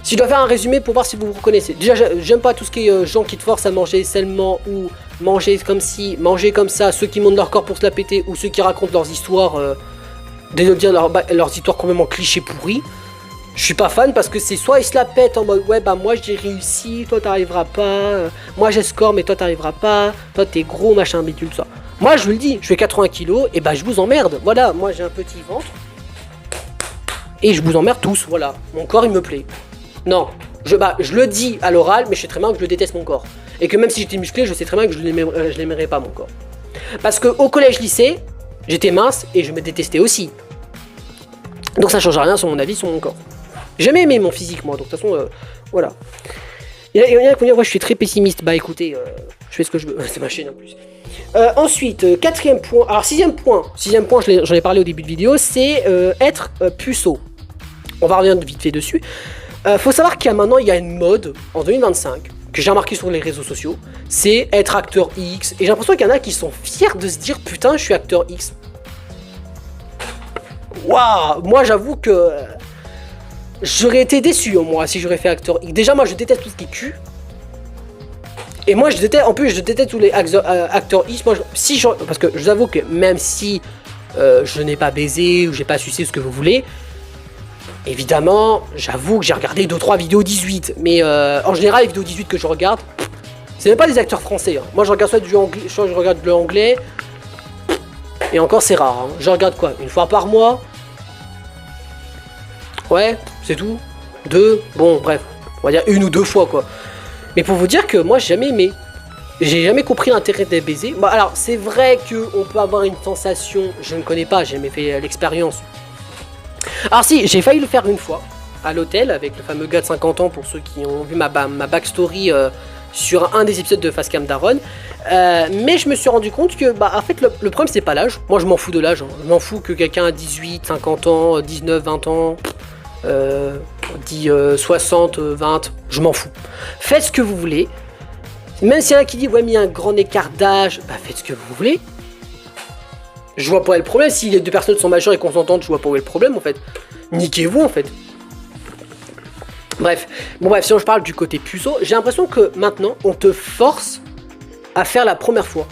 Si je dois faire un résumé pour voir si vous vous reconnaissez. Déjà, j'aime pas tout ce qui est gens qui te forcent à manger sainement ou manger comme ci, manger comme ça, ceux qui montent leur corps pour se la péter ou ceux qui racontent leurs histoires, de dire leurs histoires complètement clichés pourris. Je suis pas fan parce que c'est soit ils se la pètent en mode ouais bah moi j'ai réussi, toi t'arriveras pas, moi j'ai score mais toi t'arriveras pas, toi t'es gros machin bidule tout ça. Moi je vous le dis, je fais 80 kilos et bah je vous emmerde, voilà, moi j'ai un petit ventre et je vous emmerde tous, voilà, mon corps il me plaît. Non, je le dis à l'oral mais je sais très bien que je le déteste mon corps. Et que même si j'étais musclé, je sais très bien que je l'aimerais pas mon corps. Parce que au collège-lycée, j'étais mince et je me détestais aussi. Donc ça change rien sur mon avis, sur mon corps. J'ai jamais aimé mon physique moi, donc de toute façon, voilà. Il y en a qui vont dire, ouais, je suis très pessimiste. Bah écoutez, je fais ce que je veux, c'est ma chaîne en plus. Ensuite, 4e point, alors 6e point, j'en ai parlé au début de vidéo, c'est être puceau. On va revenir vite fait dessus. Faut savoir qu'il y a maintenant, il y a une mode, en 2025, que j'ai remarqué sur les réseaux sociaux, c'est être acteur X. Et j'ai l'impression qu'il y en a qui sont fiers de se dire, putain, je suis acteur X. Waouh, moi j'avoue que j'aurais été déçu moi si j'aurais fait acteur X. Déjà moi je déteste tout ce qui est cul. Et moi je déteste, en plus je déteste tous les acteurs X. Moi, parce que je vous avoue que même si je n'ai pas baisé ou j'ai pas sucé ce que vous voulez, évidemment j'avoue que j'ai regardé 2-3 vidéos 18. Mais en général les vidéos 18 que je regarde, c'est même pas des acteurs français. Hein. Moi je regarde soit du anglais, soit je regarde de l'anglais. Et encore c'est rare. Hein. Je regarde quoi, une fois par mois. Ouais, c'est tout. 2, bon, bref, on va dire 1 ou 2 fois, quoi. Mais pour vous dire que moi, j'ai jamais aimé. J'ai jamais compris l'intérêt des baisers. Bon, alors, c'est vrai qu'on peut avoir une sensation, je ne connais pas, j'ai jamais fait l'expérience. Alors si, j'ai failli le faire une fois, à l'hôtel, avec le fameux gars de 50 ans, pour ceux qui ont vu ma backstory sur un des épisodes de Facecam Daron. Mais je me suis rendu compte que, bah, en fait, le problème, c'est pas l'âge. Moi, je m'en fous de l'âge. Hein. Je m'en fous que quelqu'un a 18, 50 ans, 19, 20 ans... 60, 20, je m'en fous. Faites ce que vous voulez. Même s'il y en a qui disent ouais mais il y a un grand écart d'âge, bah faites ce que vous voulez. Je vois pas où est le problème. Si les deux personnes sont majeures et consentantes, je vois pas où est le problème en fait. Niquez-vous en fait. Bref, bon bref, si je parle du côté puceau, j'ai l'impression que maintenant on te force à faire la première fois.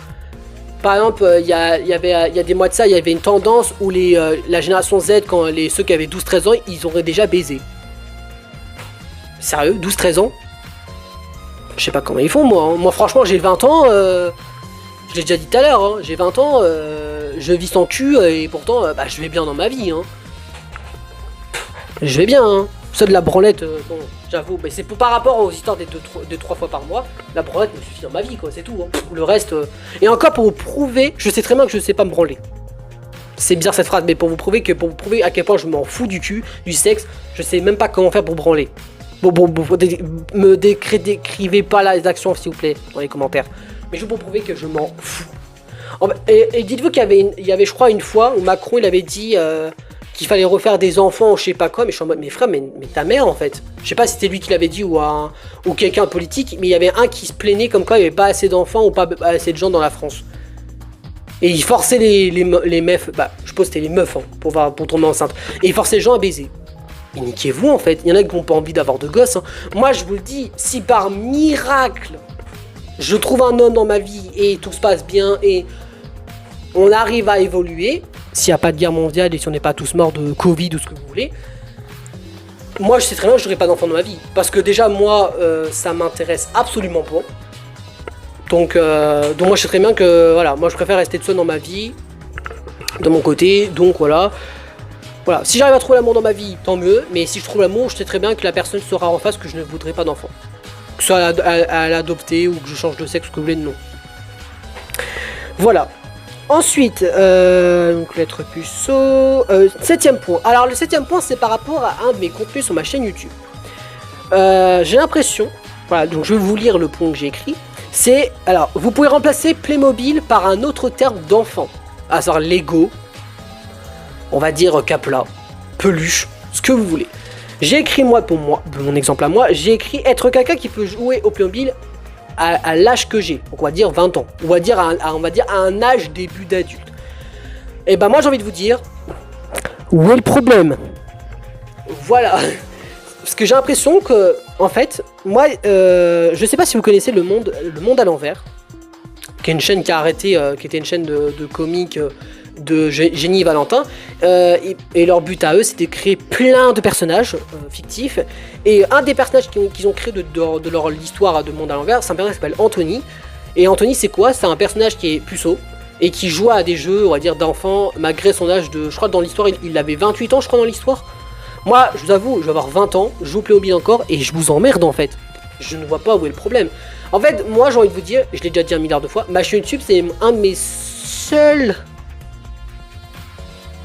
Par exemple, il y a des mois de ça, il y avait une tendance où la génération Z, quand ceux qui avaient 12-13 ans, ils auraient déjà baisé. Sérieux, 12-13 ans? Je sais pas comment ils font, moi. Hein. Moi, franchement, j'ai 20 ans, je l'ai déjà dit tout à l'heure, hein, j'ai 20 ans, je vis sans cul, et pourtant, bah, je vais bien dans ma vie. Hein. Je vais bien, hein. Ça de la branlette, bon, j'avoue, mais c'est par rapport aux histoires des 2-3 fois par mois, la branlette me suffit dans ma vie, quoi, c'est tout. Hein. Le reste, et encore pour vous prouver, je sais très bien que je sais pas me branler. C'est bizarre cette phrase, mais pour vous prouver à quel point je m'en fous du cul, du sexe, je sais même pas comment faire pour branler. Bon, me décrivez pas les actions, s'il vous plaît, dans les commentaires. Mais je vous prouver que je m'en fous. Et dites-vous qu'il y avait, je crois, une fois où Macron, il avait dit... qu'il fallait refaire des enfants, je sais pas quoi, mais je suis en mode, mais frère, mais ta mère en fait. Je sais pas si c'était lui qui l'avait dit ou quelqu'un de politique, mais il y avait un qui se plaignait comme quoi il n'y avait pas assez d'enfants ou pas assez de gens dans la France. Et il forçait les meufs, bah je suppose que c'était les meufs hein, pour tomber enceinte, et il forçait les gens à baiser. Mais niquez-vous en fait, il y en a qui n'ont pas envie d'avoir de gosses. Hein. Moi je vous le dis, si par miracle je trouve un homme dans ma vie et tout se passe bien et on arrive à évoluer, s'il n'y a pas de guerre mondiale et si on n'est pas tous morts de Covid ou ce que vous voulez, moi je sais très bien que je n'aurai pas d'enfant dans ma vie. Parce que déjà moi ça m'intéresse absolument pas. Donc moi je sais très bien que voilà, moi je préfère rester seul dans ma vie, de mon côté, donc voilà. Voilà, si j'arrive à trouver l'amour dans ma vie, tant mieux, mais si je trouve l'amour, je sais très bien que la personne sera en face que je ne voudrais pas d'enfant. Que ce soit à l'adopter ou que je change de sexe, que vous voulez, non. Voilà. Ensuite, donc lettre puceau. 7ème point. Alors le 7ème point, c'est par rapport à un de mes contenus sur ma chaîne YouTube. J'ai l'impression, voilà, donc je vais vous lire le point que j'ai écrit. C'est, alors, vous pouvez remplacer Playmobil par un autre terme d'enfant. À savoir Lego, on va dire Capla, peluche, ce que vous voulez. J'ai écrit moi, pour mon exemple à moi, j'ai écrit être quelqu'un qui peut jouer au Playmobil à l'âge que j'ai, donc on va dire 20 ans, on va dire à un âge début d'adulte. Et ben moi j'ai envie de vous dire, où est le problème? Voilà, parce que j'ai l'impression que, en fait, moi, je sais pas si vous connaissez le monde à l'envers, qui est une chaîne qui a arrêté, qui était une chaîne de comiques de Génie et Valentin, et leur but à eux c'était de créer plein de personnages fictifs, et un des personnages qu'ils ont créé de leur histoire de monde à l'envers, c'est un personnage qui s'appelle Anthony, et Anthony c'est quoi? C'est un personnage qui est puceau, et qui joue à des jeux, on va dire, d'enfants, malgré son âge de, je crois dans l'histoire, il avait 28 ans je crois dans l'histoire. Moi, je vous avoue, je vais avoir 20 ans, je joue Playmobil encore, et je vous emmerde en fait. Je ne vois pas où est le problème. En fait, moi j'ai envie de vous dire, je l'ai déjà dit 1 milliard de fois, ma chaîne YouTube c'est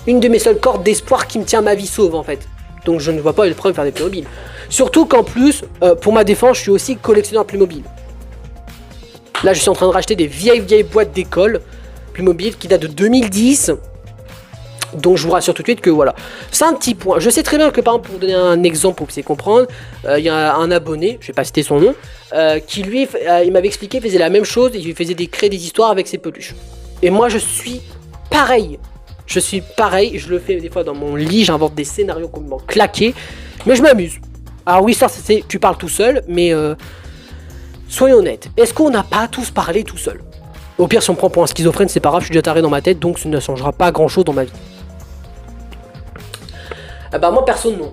une de mes seules cordes d'espoir qui me tient ma vie sauve en fait. Donc je ne vois pas le problème de faire des Playmobil. Surtout qu'en plus, pour ma défense, je suis aussi collectionneur Playmobil. Là je suis en train de racheter des vieilles boîtes d'école Playmobil qui datent de 2010. Donc je vous rassure tout de suite que voilà. C'est un petit point. Je sais très bien que par exemple, pour vous donner un exemple pour que vous puissiez comprendre, il y a un abonné, je vais pas citer son nom, qui lui, il m'avait expliqué, il faisait la même chose, il faisait créer des histoires avec ses peluches. Et moi je suis pareil. Je suis pareil, je le fais des fois dans mon lit, j'invente des scénarios complètement claqués, mais je m'amuse. Alors oui, ça c'est, tu parles tout seul, mais soyons honnêtes, est-ce qu'on n'a pas tous parlé tout seul? Au pire, si on me prend pour un schizophrène, c'est pas grave, je suis déjà taré dans ma tête, donc ça ne changera pas grand-chose dans ma vie. Bah moi, personne non.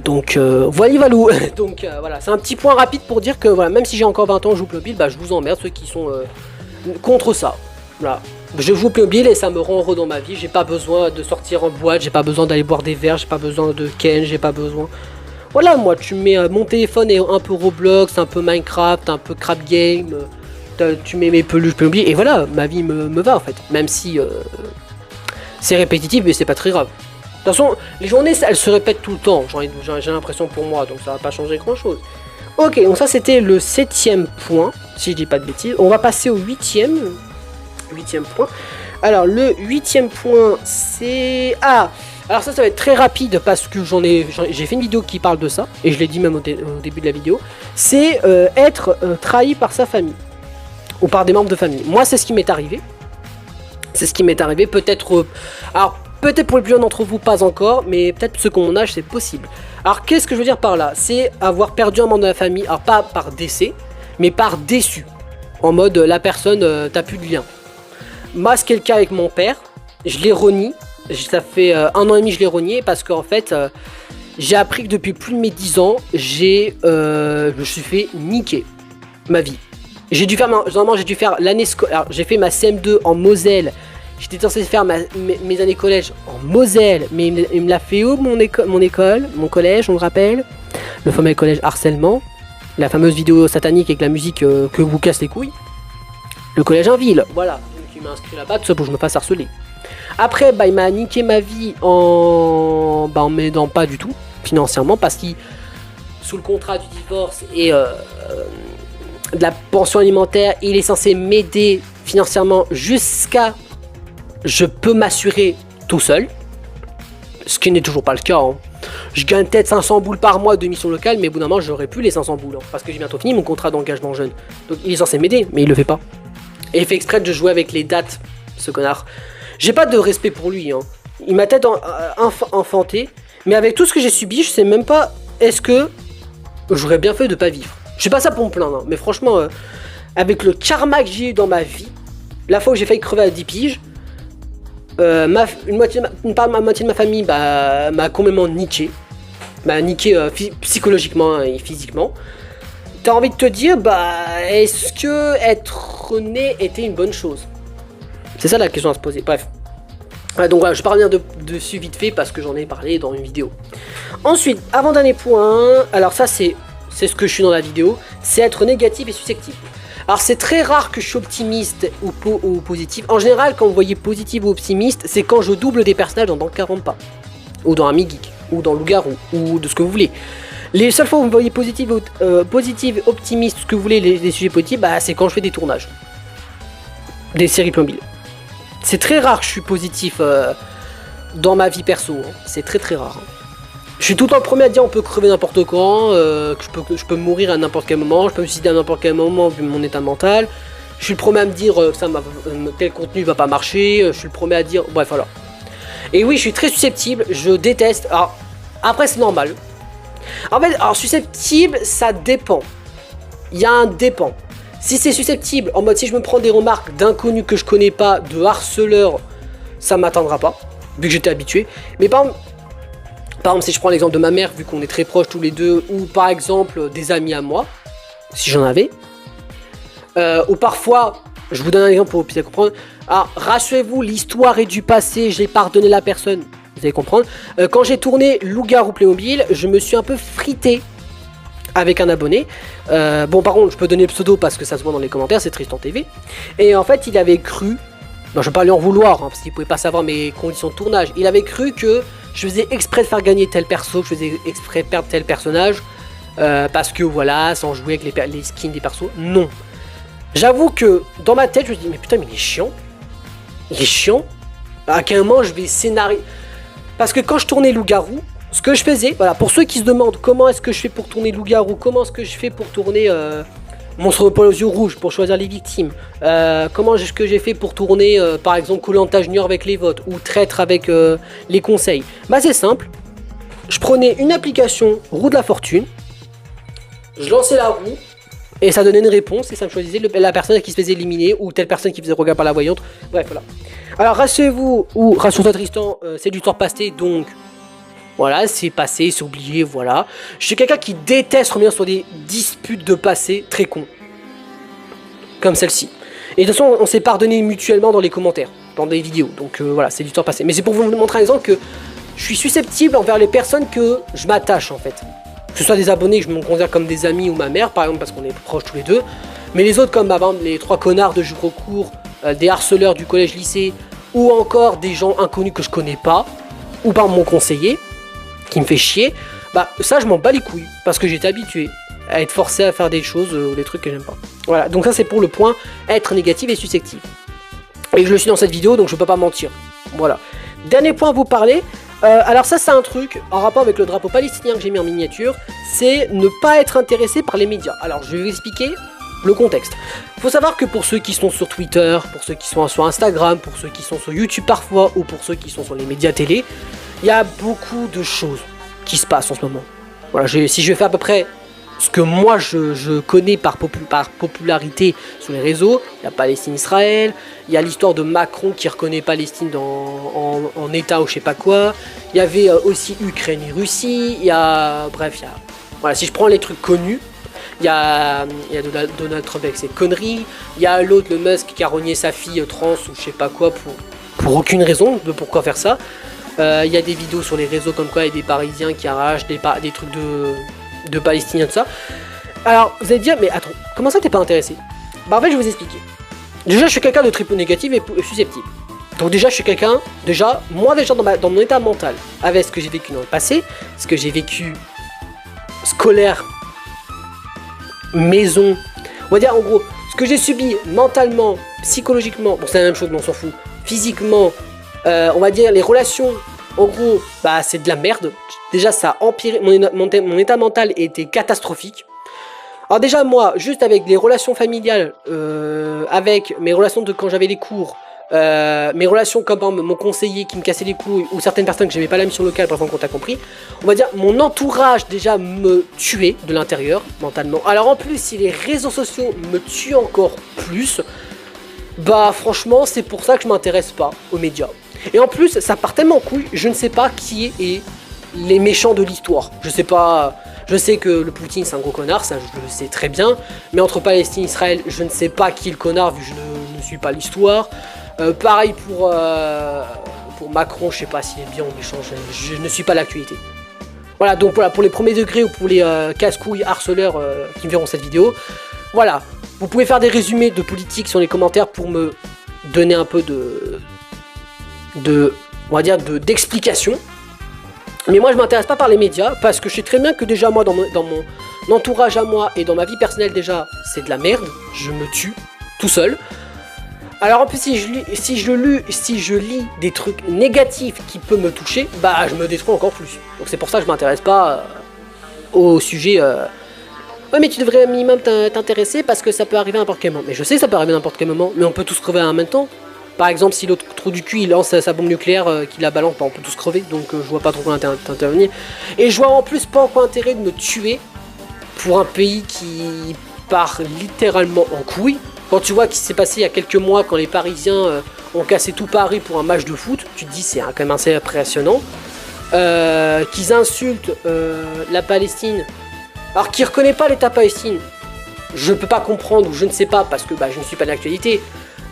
Donc voilà. Donc voilà, c'est un petit point rapide pour dire que voilà, même si j'ai encore 20 ans, je joue Playmobil, bah je vous emmerde ceux qui sont contre ça. Voilà. Je joue Playmobil et ça me rend heureux dans ma vie. J'ai pas besoin de sortir en boîte, j'ai pas besoin d'aller boire des verres, j'ai pas besoin de Ken, j'ai pas besoin. Voilà, moi, tu mets mon téléphone est un peu Roblox, un peu Minecraft, un peu Crab Game. Tu mets mes peluches Playmobil et voilà, ma vie me va en fait. Même si c'est répétitif, mais c'est pas très grave. De toute façon, les journées, elles se répètent tout le temps. J'ai l'impression pour moi, donc ça va pas changer grand chose. Ok, donc ça c'était le 7ème point, si je dis pas de bêtises. On va passer au 8ème point. Alors le 8ème point c'est... Ah, alors ça va être très rapide parce que j'ai fait une vidéo qui parle de ça, et je l'ai dit même au début de la vidéo. C'est être trahi par sa famille, ou par des membres de famille. Moi c'est ce qui m'est arrivé. C'est ce qui m'est arrivé, peut-être... alors peut-être pour les plus jeunes d'entre vous pas encore, mais peut-être ceux qui ont mon âge c'est possible. Alors qu'est-ce que je veux dire par là? C'est avoir perdu un membre de la famille, alors pas par décès, mais par déçu. En mode la personne, t'as plus de lien. Moi, c'est le cas avec mon père, je l'ai renié, ça fait 1 an et demi que je l'ai renié parce qu'en fait, j'ai appris que depuis plus de mes 10 ans, je me suis fait niquer ma vie. J'ai dû faire l'année scolaire, j'ai fait ma CM2 en Moselle, j'étais censé faire mes années collège en Moselle, mais il me l'a fait où mon collège, on le rappelle, le fameux collège harcèlement, la fameuse vidéo satanique avec la musique que vous casse les couilles, le collège Inville, voilà. Il m'a inscrit là-bas, tout ça pour que je me fasse harceler. Après, bah, il m'a niqué ma vie en m'aidant pas du tout, financièrement, parce qu'il, sous le contrat du divorce et de la pension alimentaire, il est censé m'aider financièrement jusqu'à je peux m'assurer tout seul. Ce qui n'est toujours pas le cas. Hein. Je gagne peut-être 500 boules par mois de mission locale, mais au bout d'un moment, j'aurai plus les 500 boules. Hein, parce que j'ai bientôt fini mon contrat d'engagement jeune. Donc il est censé m'aider, mais il le fait pas. Et il fait exprès de jouer avec les dates, ce connard. J'ai pas de respect pour lui. Hein. Il m'a peut-être enfanté, mais avec tout ce que j'ai subi, je sais même pas est-ce que j'aurais bien fait de pas vivre. Je sais pas ça pour me plaindre, hein, mais franchement, avec le karma que j'ai eu dans ma vie, la fois où j'ai failli crever à 10 piges, une moitié de ma famille m'a complètement niqué. M'a niqué psychologiquement et physiquement. T'as envie de te dire, est-ce que être né était une bonne chose? C'est ça la question à se poser. Bref. Donc voilà, je vais revenir dessus vite fait parce que j'en ai parlé dans une vidéo. Ensuite, avant-dernier point, alors ça c'est ce que je suis dans la vidéo, c'est être négatif et susceptible. Alors c'est très rare que je suis optimiste ou positif. En général, quand vous voyez positif ou optimiste, c'est quand je double des personnages dans 40 pas. Ou dans Ami Geek, ou dans Loup-Garou, ou de ce que vous voulez. Les seules fois où vous voyez positif, optimiste, ce que vous voulez, les sujets positifs, c'est quand je fais des tournages. Des séries Playmobil. C'est très rare que je suis positif dans ma vie perso. Hein. C'est très très rare. Hein. Je suis tout le temps le premier à dire on peut crever n'importe quand, que je peux mourir à n'importe quel moment, je peux me suicider à n'importe quel moment vu mon état mental. Je suis le premier à me dire tel contenu va pas marcher, je suis le premier à dire... Bref, voilà. Et oui, je suis très susceptible, je déteste... Alors, après c'est normal. En fait, alors susceptible, ça dépend. Il y a un dépend. Si c'est susceptible, en mode si je me prends des remarques d'inconnus que je connais pas, de harceleurs, ça m'atteindra pas, vu que j'étais habitué. Mais par exemple, si je prends l'exemple de ma mère, vu qu'on est très proches tous les deux, ou par exemple des amis à moi, si j'en avais, ou parfois, je vous donne un exemple pour que vous puissiez comprendre, alors rassurez-vous, l'histoire est du passé, j'ai pardonné la personne, vous allez comprendre. Quand j'ai tourné Loup-Garou Playmobil, je me suis un peu frité avec un abonné. Bon, par contre, je peux donner le pseudo parce que ça se voit dans les commentaires, c'est Tristan TV. Et en fait, il avait cru, je ne vais pas lui en vouloir, hein, parce qu'il ne pouvait pas savoir mes conditions de tournage, il avait cru que je faisais exprès de faire gagner tel perso, que je faisais exprès de perdre tel personnage, parce que voilà, sans jouer avec les skins des persos. Non. J'avoue que dans ma tête, je me dis, mais putain, mais il est chiant. Il est chiant. À quel moment je vais scénariser. Parce que quand je tournais Loup-Garou, ce que je faisais, voilà, pour ceux qui se demandent comment est-ce que je fais pour tourner Loup-Garou, comment est-ce que je fais pour tourner Monstre de poil aux yeux rouges, pour choisir les victimes, comment est-ce que j'ai fait pour tourner, par exemple, Koh-Lanta Junior avec les votes, ou Traître avec les conseils. C'est simple. Je prenais une application Roue de la Fortune, je lançais la roue, et ça donnait une réponse, et ça me choisissait la personne qui se faisait éliminer, ou telle personne qui faisait regard par la voyante. Bref, voilà. Alors, rassurez-vous, ou rassure-toi Tristan, c'est du temps passé, donc... Voilà, c'est passé, c'est oublié, voilà. Je suis quelqu'un qui déteste revenir sur des disputes de passé très cons. Comme celle-ci. Et de toute façon, on s'est pardonné mutuellement dans les commentaires, dans des vidéos. Donc voilà, c'est du temps passé. Mais c'est pour vous montrer un exemple que je suis susceptible envers les personnes que je m'attache en fait. Que ce soit des abonnés que je me considère comme des amis ou ma mère, par exemple, parce qu'on est proches tous les deux. Mais les autres, comme les 3 connards de jeux cours, des harceleurs du collège-lycée, ou encore des gens inconnus que je connais pas, ou par mon conseiller, qui me fait chier, ça je m'en bats les couilles, parce que j'étais habitué à être forcé à faire des choses ou des trucs que j'aime pas. Voilà, donc ça c'est pour le point être négatif et susceptible. Et je suis dans cette vidéo, donc je peux pas mentir. Voilà. Dernier point à vous parler, alors ça c'est un truc en rapport avec le drapeau palestinien que j'ai mis en miniature, c'est ne pas être intéressé par les médias. Alors je vais vous expliquer le contexte. Il faut savoir que pour ceux qui sont sur Twitter, pour ceux qui sont sur Instagram, pour ceux qui sont sur YouTube parfois, ou pour ceux qui sont sur les médias télé, il y a beaucoup de choses qui se passent en ce moment. Voilà, si je vais faire à peu près ce que moi je connais par popularité sur les réseaux, il y a Palestine-Israël, il y a l'histoire de Macron qui reconnaît Palestine en État ou je sais pas quoi, il y avait aussi Ukraine et Russie, il y a... Bref, voilà, si je prends les trucs connus, il y a Donald Trump avec ses conneries, il y a l'autre, le Musk, qui a renié sa fille trans ou je sais pas quoi pour aucune raison de pourquoi faire ça. Il y a des vidéos sur les réseaux comme quoi il y a des Parisiens qui arrachent des trucs de Palestiniens, tout ça. Alors, vous allez dire, mais attends, comment ça t'es pas intéressé? En fait, je vais vous expliquer. Déjà, je suis quelqu'un de très négatif et susceptible. Donc déjà, je suis quelqu'un, moi dans mon état mental, avec ce que j'ai vécu dans le passé, ce que j'ai vécu scolaire, maison, on va dire en gros, ce que j'ai subi mentalement, psychologiquement, bon c'est la même chose mais on s'en fout, physiquement, on va dire les relations En gros, bah c'est de la merde. Déjà, ça a empiré, mon état mental était catastrophique. Alors déjà, moi, juste avec les relations familiales, avec mes relations de quand j'avais les cours, mes relations comme par exemple, mon conseiller qui me cassait les couilles, ou certaines personnes que j'aimais pas la mission locale, par exemple, qu'on t'a compris, on va dire, mon entourage déjà me tuait de l'intérieur, mentalement. Alors en plus, si les réseaux sociaux me tuent encore plus, bah franchement, c'est pour ça que je m'intéresse pas aux médias. Et en plus, ça part tellement en couille, je ne sais pas qui est les méchants de l'histoire. Je sais pas... Je sais que le Poutine c'est un gros connard, ça je le sais très bien. Mais entre Palestine et Israël, je ne sais pas qui est le connard vu que je ne suis pas l'histoire. Pareil pour Macron, je sais pas s'il est bien ou méchant, je ne suis pas l'actualité. Voilà, donc voilà, pour les premiers degrés ou pour les casse-couilles harceleurs qui me verront cette vidéo. Voilà, vous pouvez faire des résumés de politique sur les commentaires pour me donner un peu on va dire d'explication. Mais moi je m'intéresse pas par les médias parce que je sais très bien que déjà moi dans mon entourage à moi et dans ma vie personnelle déjà c'est de la merde, je me tue tout seul. Alors en plus si je lis des trucs négatifs qui peuvent me toucher, bah je me détruis encore plus. Donc c'est pour ça que je m'intéresse pas au sujet. Ouais mais tu devrais un minimum t'intéresser parce que ça peut arriver à n'importe quel moment. Mais je sais que ça peut arriver à n'importe quel moment, mais on peut tous crever en même temps. Par exemple, si l'autre trou du cul il lance sa bombe nucléaire, qu'il la balance, bah, on peut tous crever, donc je vois pas trop quoi intervenir. Et je vois en plus pas encore intérêt de me tuer pour un pays qui part littéralement en couille. Quand tu vois ce qui s'est passé il y a quelques mois quand les Parisiens ont cassé tout Paris pour un match de foot, tu te dis c'est quand même assez impressionnant. Qu'ils insultent la Palestine, alors qu'ils ne reconnaissent pas l'État Palestine. Je peux pas comprendre ou je ne sais pas parce que bah, je ne suis pas de l'actualité,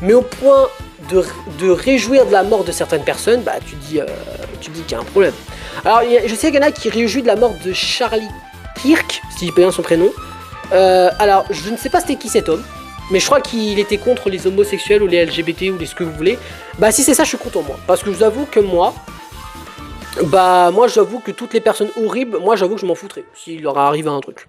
mais au point de réjouir de la mort de certaines personnes, bah tu dis qu'il y a un problème. Alors je sais qu'il y en a qui réjouissent de la mort de Charlie Kirk, si je peux bien son prénom. Alors je ne sais pas c'était qui cet homme, mais je crois qu'il était contre les homosexuels ou les LGBT ou les ce que vous voulez. Bah si c'est ça, je suis content moi, parce que je vous avoue que moi j'avoue que toutes les personnes horribles, moi j'avoue que je m'en foutrais s'il leur arrive un truc.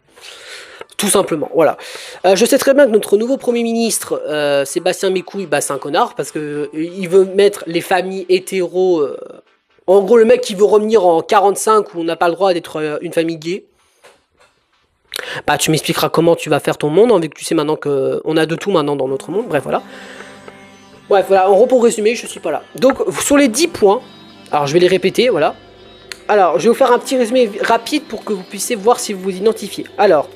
Tout simplement, voilà. Je sais très bien que notre nouveau Premier ministre, Sébastien Micouille, bah c'est un connard, parce que il veut mettre les familles hétéros... En gros, le mec qui veut revenir en 45 où on n'a pas le droit d'être une famille gay. Bah tu m'expliqueras comment tu vas faire ton monde, hein, vu que tu sais maintenant qu'on a de tout maintenant dans notre monde, bref, voilà. Bref, voilà, en gros, pour résumer, je suis pas là. Donc, sur les 10 points, alors je vais les répéter, voilà. Alors, je vais vous faire un petit résumé rapide pour que vous puissiez voir si vous vous identifiez. Alors...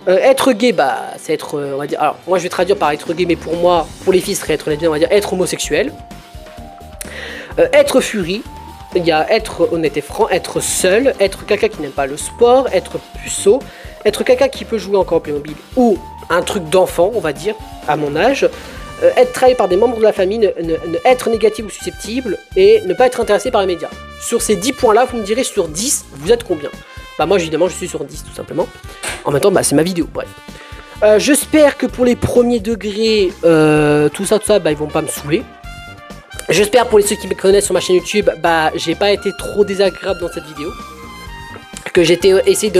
être gay, bah, c'est être, on va dire, alors, moi je vais traduire par être gay, mais pour moi, pour les filles, ce serait être lesbien, on va dire être homosexuel. Être furie, il y a être honnête et franc, être seul, être quelqu'un qui n'aime pas le sport, être puceau, être quelqu'un qui peut jouer encore au Playmobil, ou un truc d'enfant, on va dire, à mon âge, être trahi par des membres de la famille, être négatif ou susceptible, et ne pas être intéressé par les médias. Sur ces 10 points-là, vous me direz sur 10, vous êtes combien? Bah moi évidemment je suis sur 10 tout simplement. En même temps bah c'est ma vidéo, bref. J'espère que pour les premiers degrés, tout ça, bah ils vont pas me saouler. J'espère pour ceux qui me connaissent sur ma chaîne YouTube, bah j'ai pas été trop désagréable dans cette vidéo. Que j'ai essayé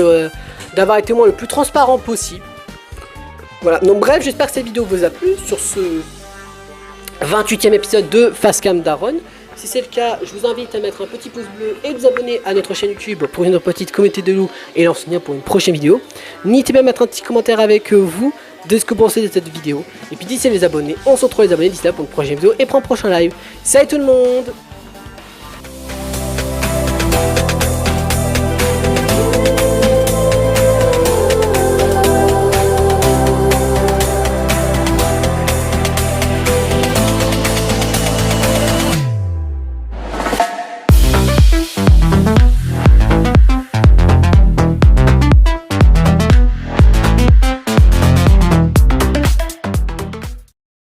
d'avoir été moi le plus transparent possible. Voilà, donc bref, j'espère que cette vidéo vous a plu sur ce 28e épisode de Facecam Daron. Si c'est le cas, je vous invite à mettre un petit pouce bleu et de vous abonner à notre chaîne YouTube pour une petite communauté de loups et lancer lien pour une prochaine vidéo. N'hésitez pas à mettre un petit commentaire avec vous de ce que vous pensez de cette vidéo. Et puis d'ici les abonnés, on se retrouve les abonnés d'ici là pour une prochaine vidéo et pour un prochain live. Salut tout le monde!